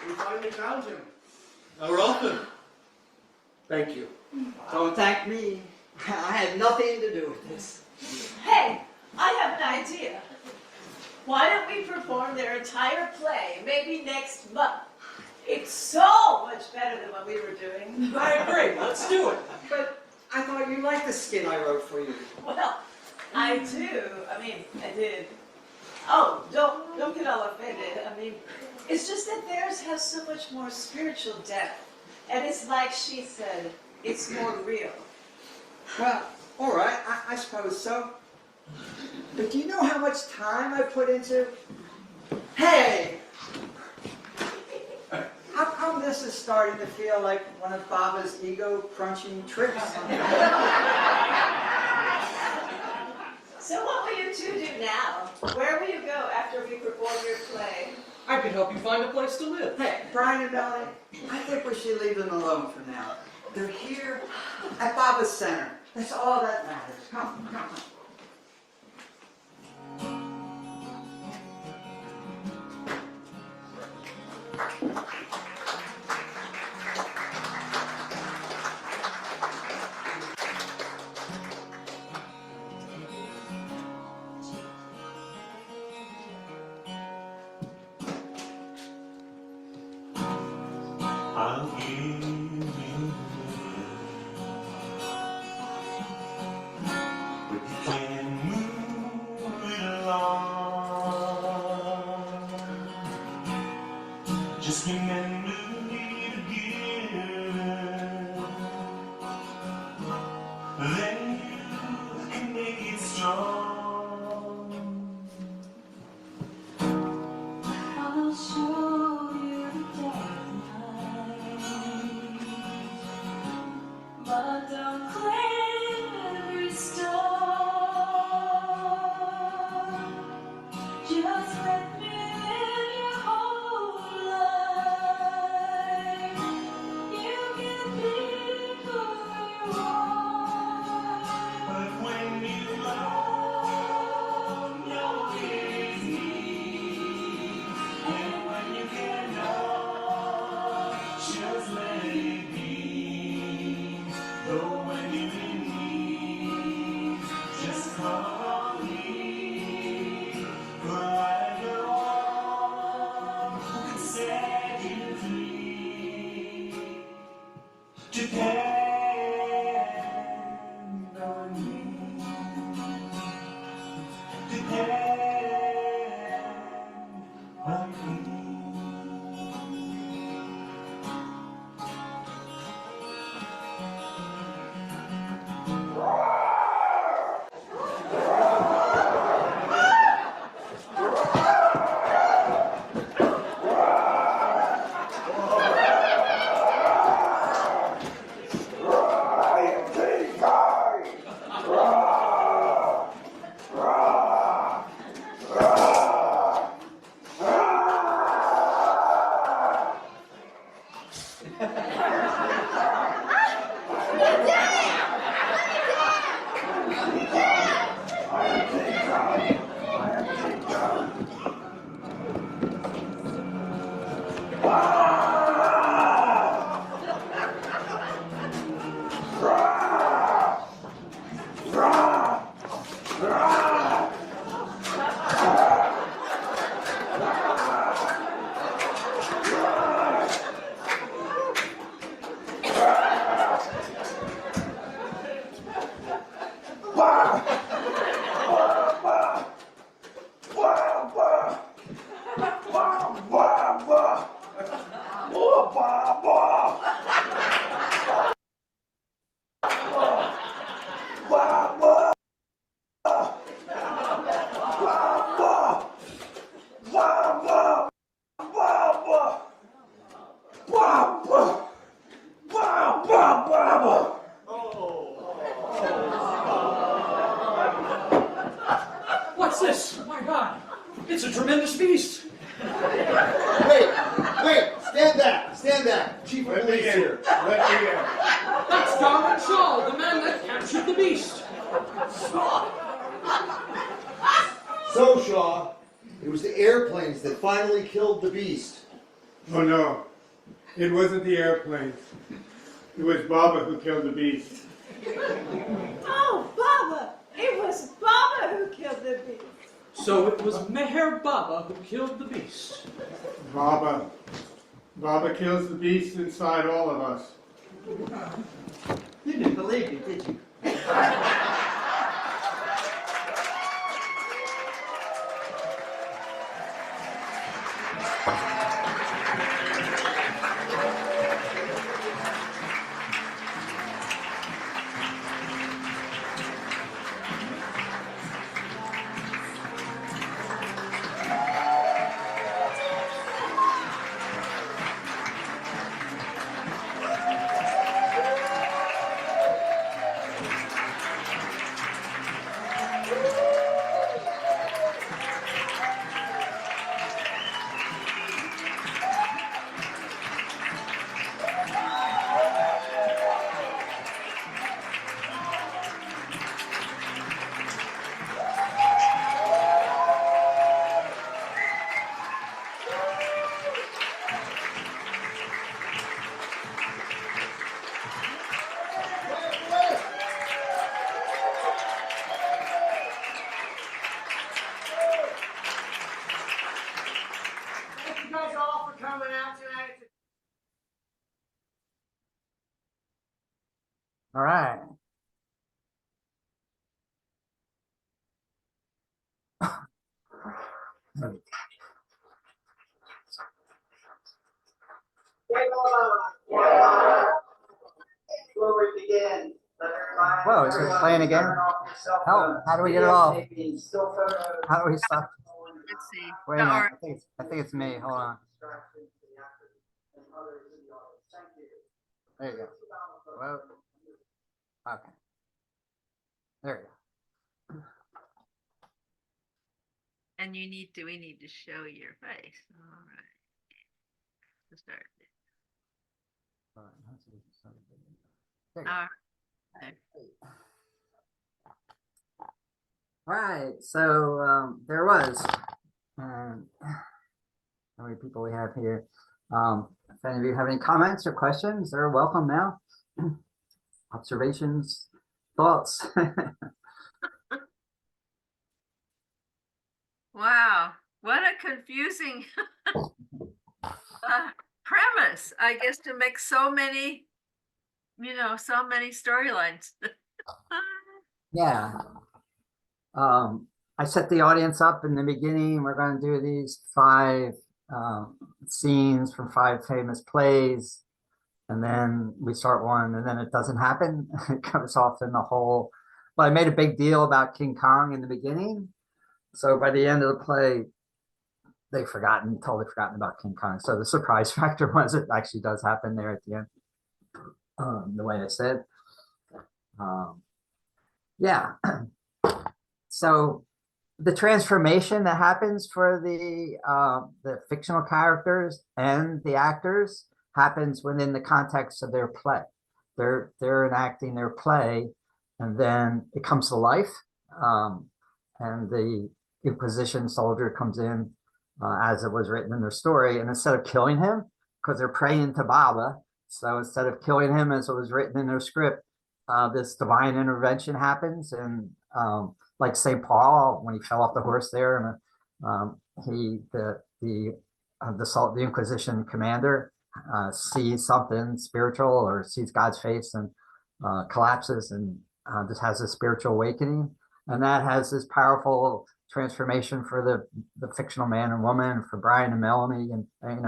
We finally found him. Now we're open. Thank you. Don't thank me. I had nothing to do with this. Hey, I have an idea. Why don't we perform their entire play, maybe next month? It's so much better than what we were doing. I agree. Let's do it. But I thought you liked the skit I wrote for you. Well, I do. I mean, I did. Oh, don't get all offended. I mean, it's just that theirs has so much more spiritual depth. And it's like she said, it's more real. Well, all right, I suppose so. But do you know how much time I put into... Hey! How come this is starting to feel like one of Baba's ego-crunching tricks? So what will you two do now? Where will you go after we perform your play? I could help you find a place to live. Hey, Bryan and Melanie, I think we should leave them alone for now. They're here at Baba's Center. That's all that matters. Come, come. I'll give you but you can move it along. Just remember me to give, then you can make it strong. I'll show you the dark night, but don't claim every star. Just let me live your whole life. You can be who you are, but when you love, you'll please me. And when you cannot, just let it be. Though when you need me, just call me. For I know one can set you free. Depend on me. Depend on me. What's this? My God, it's a tremendous beast. Wait, stand back, Chief of Police here. Let me in. So, Shaw, it was the airplanes that finally killed the beast. Oh no, it wasn't the airplanes. It was Baba who killed the beast. Oh, Baba! It was Baba who killed the beast. So it was Meher Baba who killed the beast. Baba. Baba kills the beast inside all of us. You didn't believe me, did you? All right. Before we begin, let me remind Whoa, is it everyone playing to again? turn off your cell How phones. do we get it off? Videotaping, still photos, How do we stop? Let's see. Wait a minute. I think it's me. Hold on. distraction to the actors and others in the audience. Thank you. There you go. Well, okay. There you go. And we need to show your face. All right. To start. All right. There All you go. right. Right, so there was. How many people we have here? If any of you have any comments or questions, they're welcome now. Observations, thoughts. Wow, what a confusing premise, I guess, to make so many, so many storylines. Yeah. I set the audience up in the beginning. We're going to do these 5 scenes from 5 famous plays. And then we start one, and then it doesn't happen. It comes off in the whole. But I made a big deal about King Kong in the beginning. So by the end of the play, they've totally forgotten about King Kong. So the surprise factor was it actually does happen there at the end, the way I said. Yeah. So the transformation that happens for the fictional characters and the actors happens within the context of their play. They're enacting their play, and then it comes to life. And the Inquisition soldier comes in as it was written in their story, and instead of killing him, because they're praying to Baba, so instead of killing him as it was written in their script, this divine intervention happens, and like St. Paul when he fell off the horse there, and the Inquisition commander sees something spiritual or sees God's face and collapses and just has a spiritual awakening, and that has this powerful transformation for the fictional man and woman, for Bryan and Melanie, and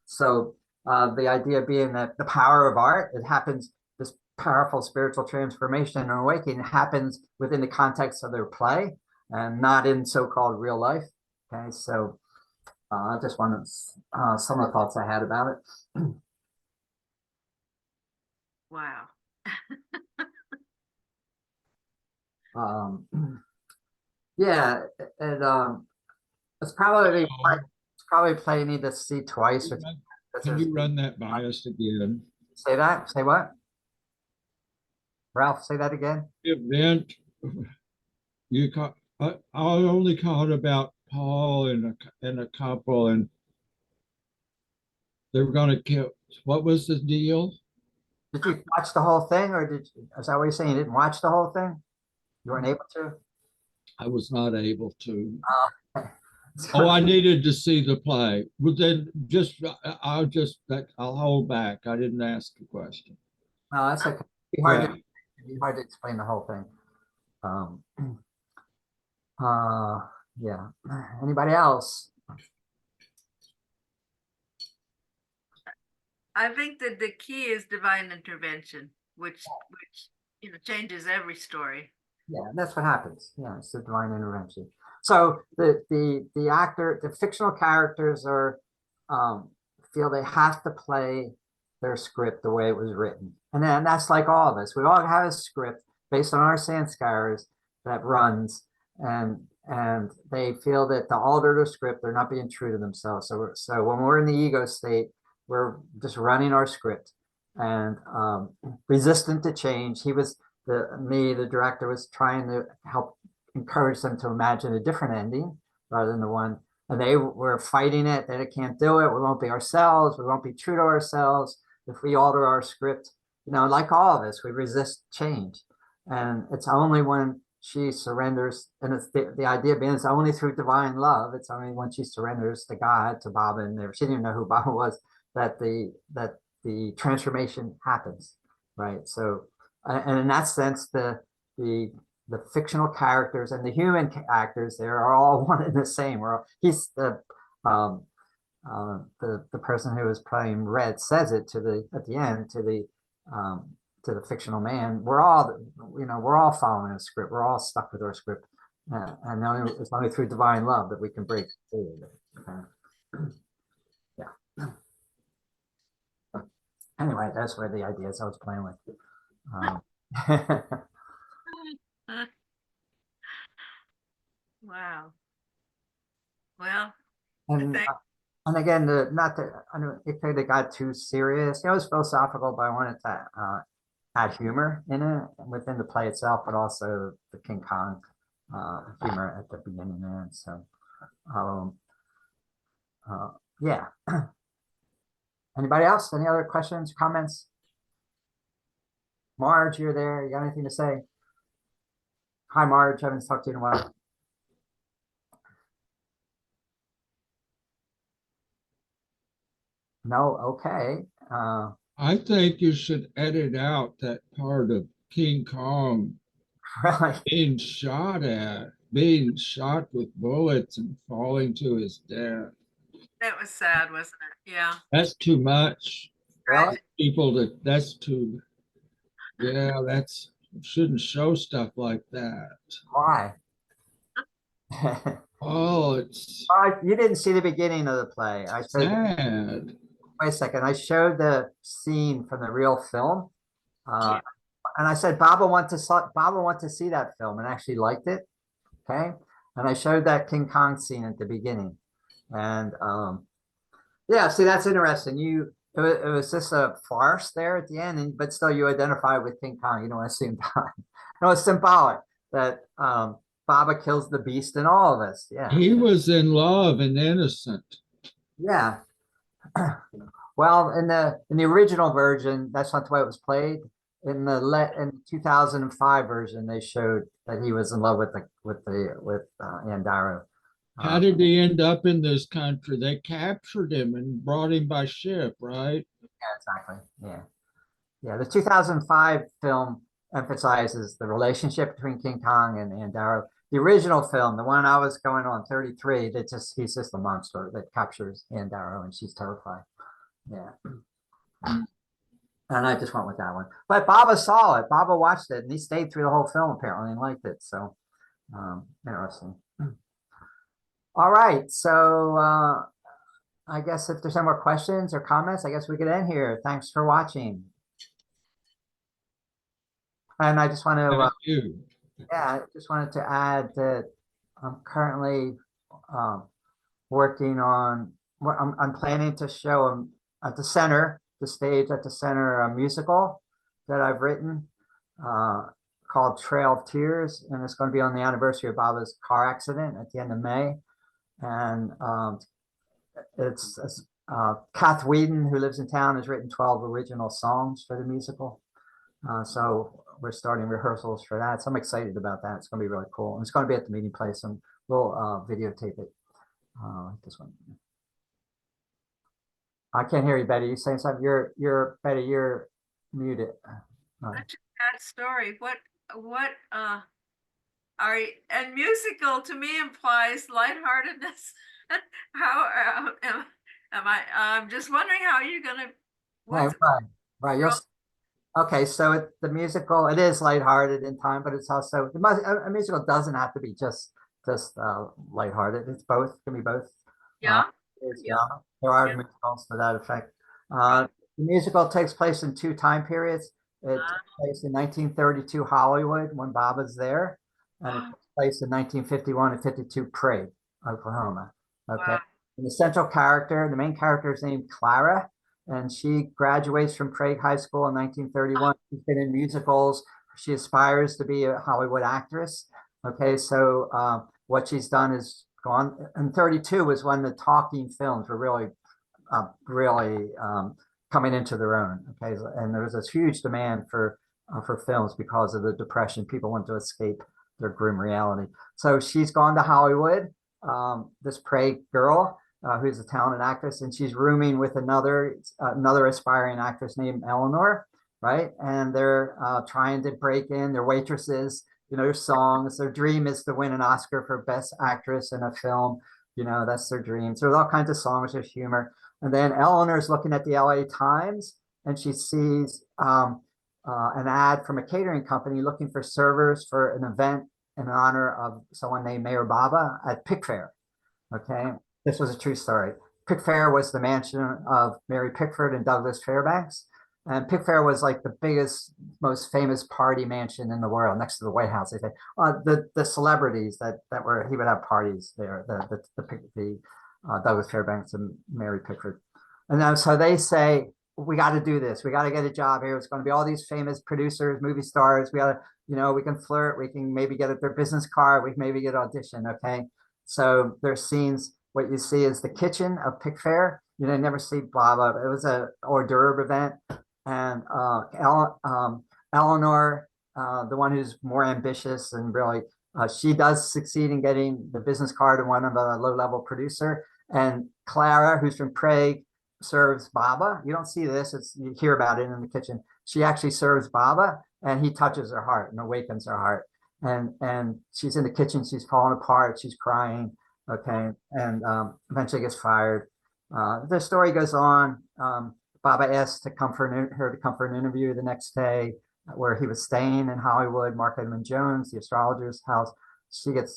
so the idea being that the power of art, it happens, this powerful spiritual transformation and awakening happens within the context of their play and not in so-called real life. Okay, so I just wanted some of the thoughts I had about it. Wow. Yeah, and it's probably play you need to see twice. Can you run that by us again? Say that. Say what? Ralph, say that again. Event. I only caught about Paul and a couple, and they were going to kill. What was the deal? Did you watch the whole thing, or is that what you're saying? You didn't watch the whole thing? You weren't able to? I was not able to. Okay. Oh, I needed to see the play. Well, then I'll hold back. I didn't ask a question. No, that's okay. Yeah. It'd be hard to explain the whole thing. Yeah. Anybody else? I think that the key is divine intervention, which changes every story. Yeah, that's what happens. Yeah, it's the divine intervention. So the actor, the fictional characters are feel they have to play their script the way it was written. And then that's like all of us. We all have a script based on our sanskars that runs, and they feel that to alter the script, they're not being true to themselves. So when we're in the ego state, we're just running our script and resistant to change. The director was trying to help encourage them to imagine a different ending rather than the one, and they were fighting it, that it can't do it. We won't be ourselves. We won't be true to ourselves if we alter our script. Like all of us, we resist change. And it's only when she surrenders, and it's the idea being it's only through divine love. It's only when she surrenders to God, to Baba, and she didn't even know who Baba was, that the transformation happens, right? So, and in that sense, the fictional characters and the human actors, they are all one and the same. He's the person who was playing Red says it at the end to the fictional man. We're all following a script. We're all stuck with our script, and it's only through divine love that we can break through. Yeah. Anyway, that's where the ideas I was playing with. Wow. Well, And again, I don't think they got too serious. It was philosophical, but I wanted to add humor in it within the play itself, but also the King Kong humor at the beginning there. So, yeah. Anybody else? Any other questions, comments? Marge, you're there. You got anything to say? Hi, Marge. I haven't talked to you in a while. No, okay. I think you should edit out that part of King Kong really? being shot with bullets and falling to his death. that was sad, wasn't it? Yeah. That's too much. Really? That's too, shouldn't show stuff like that. Why? Oh, you didn't see the beginning of the play. I showed sad. Wait a second. I showed the scene from the real film, and I said Baba want to see that film, and actually liked it. Okay, and I showed that King Kong scene at the beginning, and yeah, see, that's interesting. It was just a farce there at the end, but still you identify with King Kong. You don't want to see him die. No, it's symbolic that Baba kills the beast in all of us. Yeah, He was in love and innocent. yeah. Well, in the original version, that's not the way it was played. In the 2005 version, they showed that he was in love with Darrow. How did he end up in this country? They captured him and brought him by ship, right? Yeah, exactly. Yeah. The 2005 film emphasizes the relationship between King Kong and Darrow. The original film, the one I was going on 33, he's just a monster that captures Darrow, and she's terrified. Yeah. And I just went with that one. But Baba saw it. Baba watched it, and he stayed through the whole film apparently and liked it. So interesting. All right. So I guess if there's any more questions or comments, I guess we could end here. Thanks for watching. And I just want to I just wanted to add that I'm currently working on I'm planning to show at the stage at the center, a musical that I've written called called Trail of Tears, and it's going to be on the anniversary of Baba's car accident at the end of May. And it's Kath Whedon, who lives in town, has written 12 original songs for the musical. So we're starting rehearsals for that. So I'm excited about that. It's going to be really cool. And it's going to be at the meeting place, and we'll videotape it. This one. I can't hear you, Betty. You saying something? Betty, you're muted. Such a sad story. What are you, and musical to me implies lightheartedness. How am I? I'm just wondering how you're gonna. Right. Okay, so the musical, it is lighthearted in time, but it's also a musical doesn't have to be just lighthearted. It's both. It can be both. Yeah. There are musicals to that effect. The musical takes place in 2 time periods. It takes place in 1932 Hollywood when Baba's there, and it takes place in 1951 and 52 Prague, Oklahoma. Okay. Wow. And the central character, the main character is named Clara, and she graduates from Prague High School in 1931. She's been in musicals. She aspires to be a Hollywood actress. Okay, so what she's done is gone. And 32 was when the talking films were really coming into their own. Okay, and there was this huge demand for films because of the Depression. People want to escape their grim reality. So she's gone to Hollywood. This Prague girl, who's a talented actress, and she's rooming with another aspiring actress named Eleanor, right? And they're trying to break in. They're waitresses. Their songs. Their dream is to win an Oscar for Best Actress in a film. That's their dream. So there's all kinds of songs. There's humor. And then Eleanor's looking at the LA Times, and she sees an ad from a catering company looking for servers for an event in honor of someone named Mayor Baba at Pickfair. Okay, this was a true story. Pickfair was the mansion of Mary Pickford and Douglas Fairbanks. And Pickfair was like the biggest, most famous party mansion in the world, next to the White House. They say the celebrities that were, he would have parties there. The Douglas Fairbanks and Mary Pickford, and then so they say, we got to do this. We got to get a job here. It's going to be all these famous producers, movie stars. We got to, we can flirt. We can maybe get their business card. We can maybe get audition. Okay, so there's scenes. What you see is the kitchen of Pickfair. Never see Baba. It was a hors d'oeuvre event. And Eleanor, the one who's more ambitious and really, she does succeed in getting the business card of one of a low-level producer. And Clara, who's from Prague, serves Baba. You don't see this; you hear about it in the kitchen. She actually serves Baba, and he touches her heart and awakens her heart. And she's in the kitchen. She's falling apart. She's crying. Okay, and eventually gets fired. The story goes on. Baba asked her to come for an interview the next day, where he was staying in Hollywood. Mark Edmund Jones, the astrologer's house.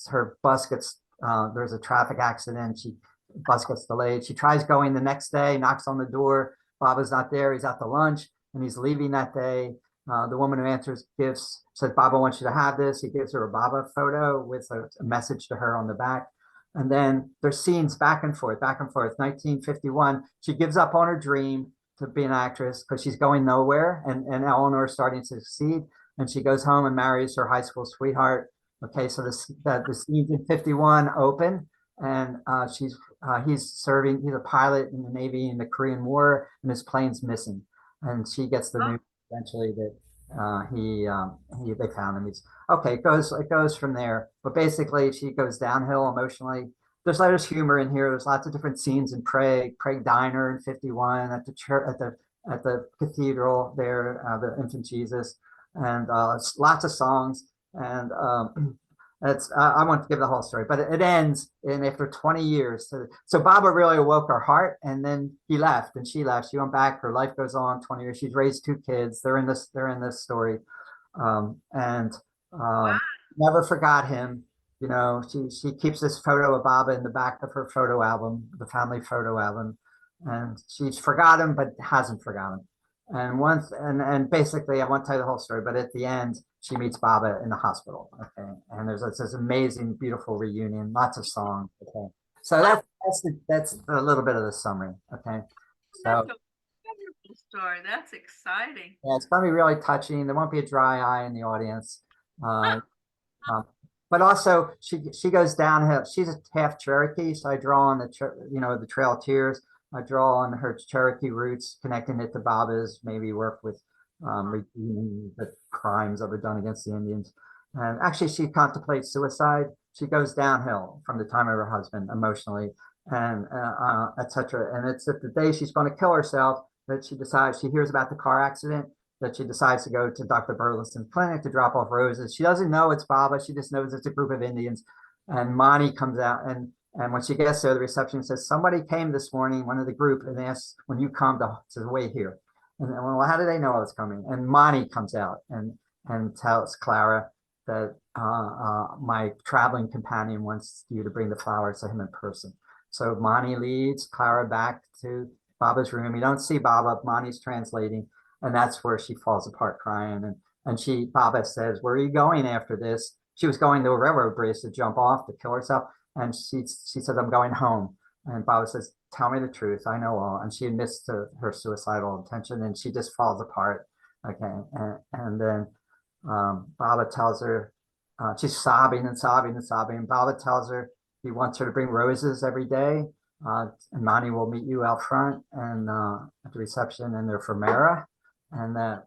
Her bus gets. There's a traffic accident. Bus gets delayed. She tries going the next day. Knocks on the door. Baba's not there. He's out to lunch, and he's leaving that day. The woman who answers gifts says, "Baba wants you to have this." He gives her a Baba photo with a message to her on the back. And then there's scenes back and forth. 1951. She gives up on her dream to be an actress because she's going nowhere, and Eleanor is starting to succeed, and she goes home and marries her high school sweetheart. Okay, so the scenes in 51 open, and he's a pilot in the Navy in the Korean War, and his plane's missing, and she gets the news eventually that they found him. It goes from there, but basically she goes downhill emotionally. There's humor in here. There's lots of different scenes in Prague Diner in 51, at the church, at the cathedral there, the Infant Jesus, and lots of songs. And I want to give the whole story, but it ends in after 20 years. So Baba really awoke her heart, and then he left, and she left. She went back. Her life goes on. 20 years. She's raised 2 kids. They're in this story, and never forgot him. She keeps this photo of Baba in the back of her photo album, the family photo album, and she's forgot him, but hasn't forgotten. And basically, I won't tell you the whole story, but at the end, she meets Baba in the hospital. Okay, and there's this amazing, beautiful reunion, lots of songs. Okay, so that's a little bit of the summary. Okay, so that's a wonderful story. That's exciting. Yeah, it's going to be really touching. There won't be a dry eye in the audience. Um, but also she goes downhill. She's a half Cherokee, so I draw on the Trail of Tears. I draw on her Cherokee roots, connecting it to Baba's, maybe work with redeeming the crimes that were done against the Indians. And actually, she contemplates suicide. She goes downhill from the time of her husband emotionally, and etc. And it's at the day she's going to kill herself that she decides. She hears about the car accident, that she decides to go to Dr. Burleson's clinic to drop off roses. She doesn't know it's Baba. She just knows it's a group of Indians. And Monty comes out, and when she gets there, the reception says, somebody came this morning, one of the group, and asks, when you come to wait here. And well, how do they know I was coming? And Monty comes out and tells Clara that my traveling companion wants you to bring the flowers to him in person. So Monty leads Clara back to Baba's room. You don't see Baba. Monty's translating. And that's where she falls apart crying. And Baba says, where are you going after this? She was going to a railroad bridge to jump off to kill herself. And she said, I'm going home. And Baba says, tell me the truth. I know all. And she admits to her suicidal intention, and she just falls apart. Okay. And then Baba tells her, she's sobbing and sobbing and sobbing. And Baba tells her he wants her to bring roses every day. And Monty will meet you out front and at the reception, and they're for Mara. And that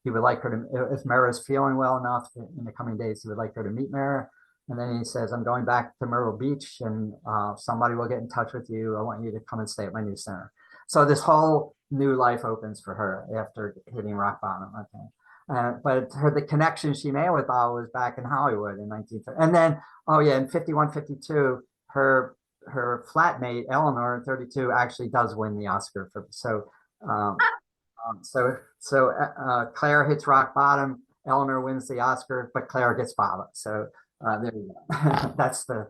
he would like her to, if Mara is feeling well enough in the coming days, he would like her to meet Mara. And then he says, I'm going back to Myrtle Beach, and somebody will get in touch with you. I want you to come and stay at my new center. So this whole new life opens for her after hitting rock bottom. Okay. But the connection she made with Baba was back in Hollywood in 1930. And then, in 51, 52, her flatmate, Eleanor, 32, actually does win the Oscar for, Claire hits rock bottom, Eleanor wins the Oscar, but Claire gets Baba. So there you go. that's the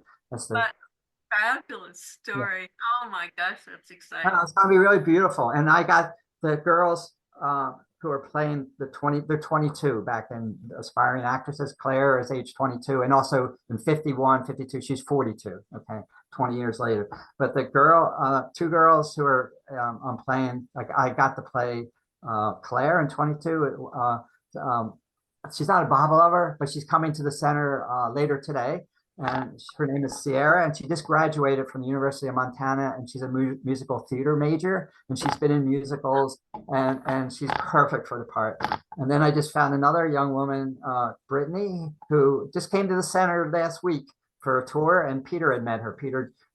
Fabulous story. Yeah. Oh my gosh, that's exciting. It's gonna be really beautiful. And I got the girls who are playing they're 22 back then, aspiring actresses. Claire is age 22, and also in 51, 52, she's 42. Okay, 20 years later. But the two girls who are I'm playing, like I got to play Claire in 22. She's not a Baba lover, but she's coming to the center later today. And her name is Sierra, and she just graduated from the University of Montana, and she's a musical theater major, and she's been in musicals, and she's perfect for the part. And then I just found another young woman, Brittany, who just came to the center last week for a tour, and Peter had met her.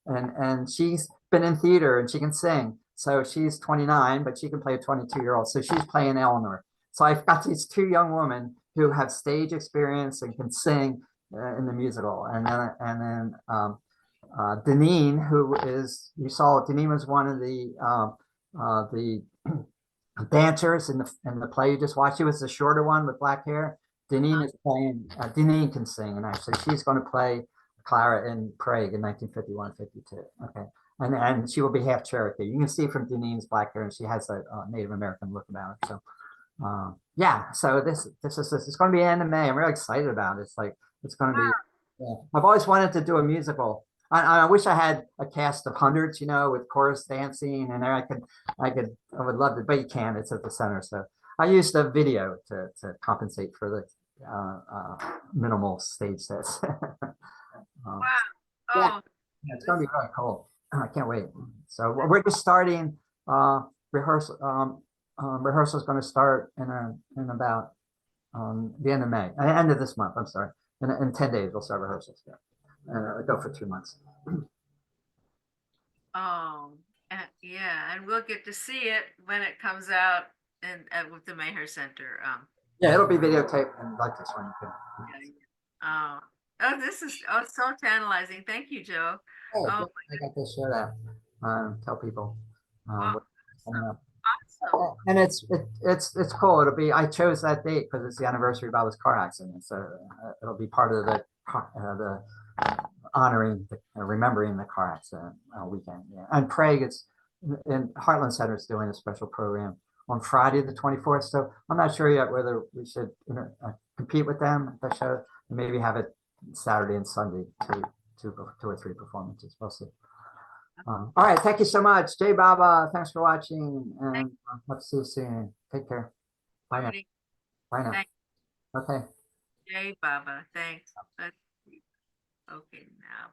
And she's been in theater, and she can sing. So she's 29, but she can play a 22-year-old. So she's playing Eleanor. So I've got these two young women who have stage experience and can sing in the musical. And then Dineen, who is, you saw Dineen was one of the dancers in the play you just watched. She was the shorter one with black hair. Dineen is playing, Dineen can sing, and actually she's going to play Clara in Prague in 1951, 52. Okay. And she will be half Cherokee. You can see from Dineen's black hair, and she has a Native American look about her. So so this is going to be anime. I'm really excited about it. It's going to be, I've always wanted to do a musical. I wish I had a cast of hundreds, with chorus dancing, and there I would love to, but you can't, it's at the center. So I used a video to compensate for the minimal stage sets. Wow. It's going to be really cool. I can't wait. So we're just starting rehearsal. Rehearsal is going to start in about the end of May, end of this month. I'm sorry. In 10 days, we'll start rehearsals. It'll go for 2 months. And we'll get to see it when it comes out with the Maher Center. It'll be videotaped and like this one. This is so tantalizing. Thank you, Joe. I got to share that. Tell people. Awesome. And it's cool. It'll be, I chose that date because it's the anniversary of Baba's car accident. So it'll be part of the honoring, remembering the car accident weekend. Yeah. And Prague, in Heartland Center is doing a special program on Friday the 24th. So I'm not sure yet whether we should compete with them at the show, and maybe have it Saturday and Sunday, two or three performances. We'll see. All right, thank you so much, Jay Baba. Thanks for watching, and hope to see you soon. Take care. Bye now. Bye now. Okay. Yay, Baba, thanks. Okay, now.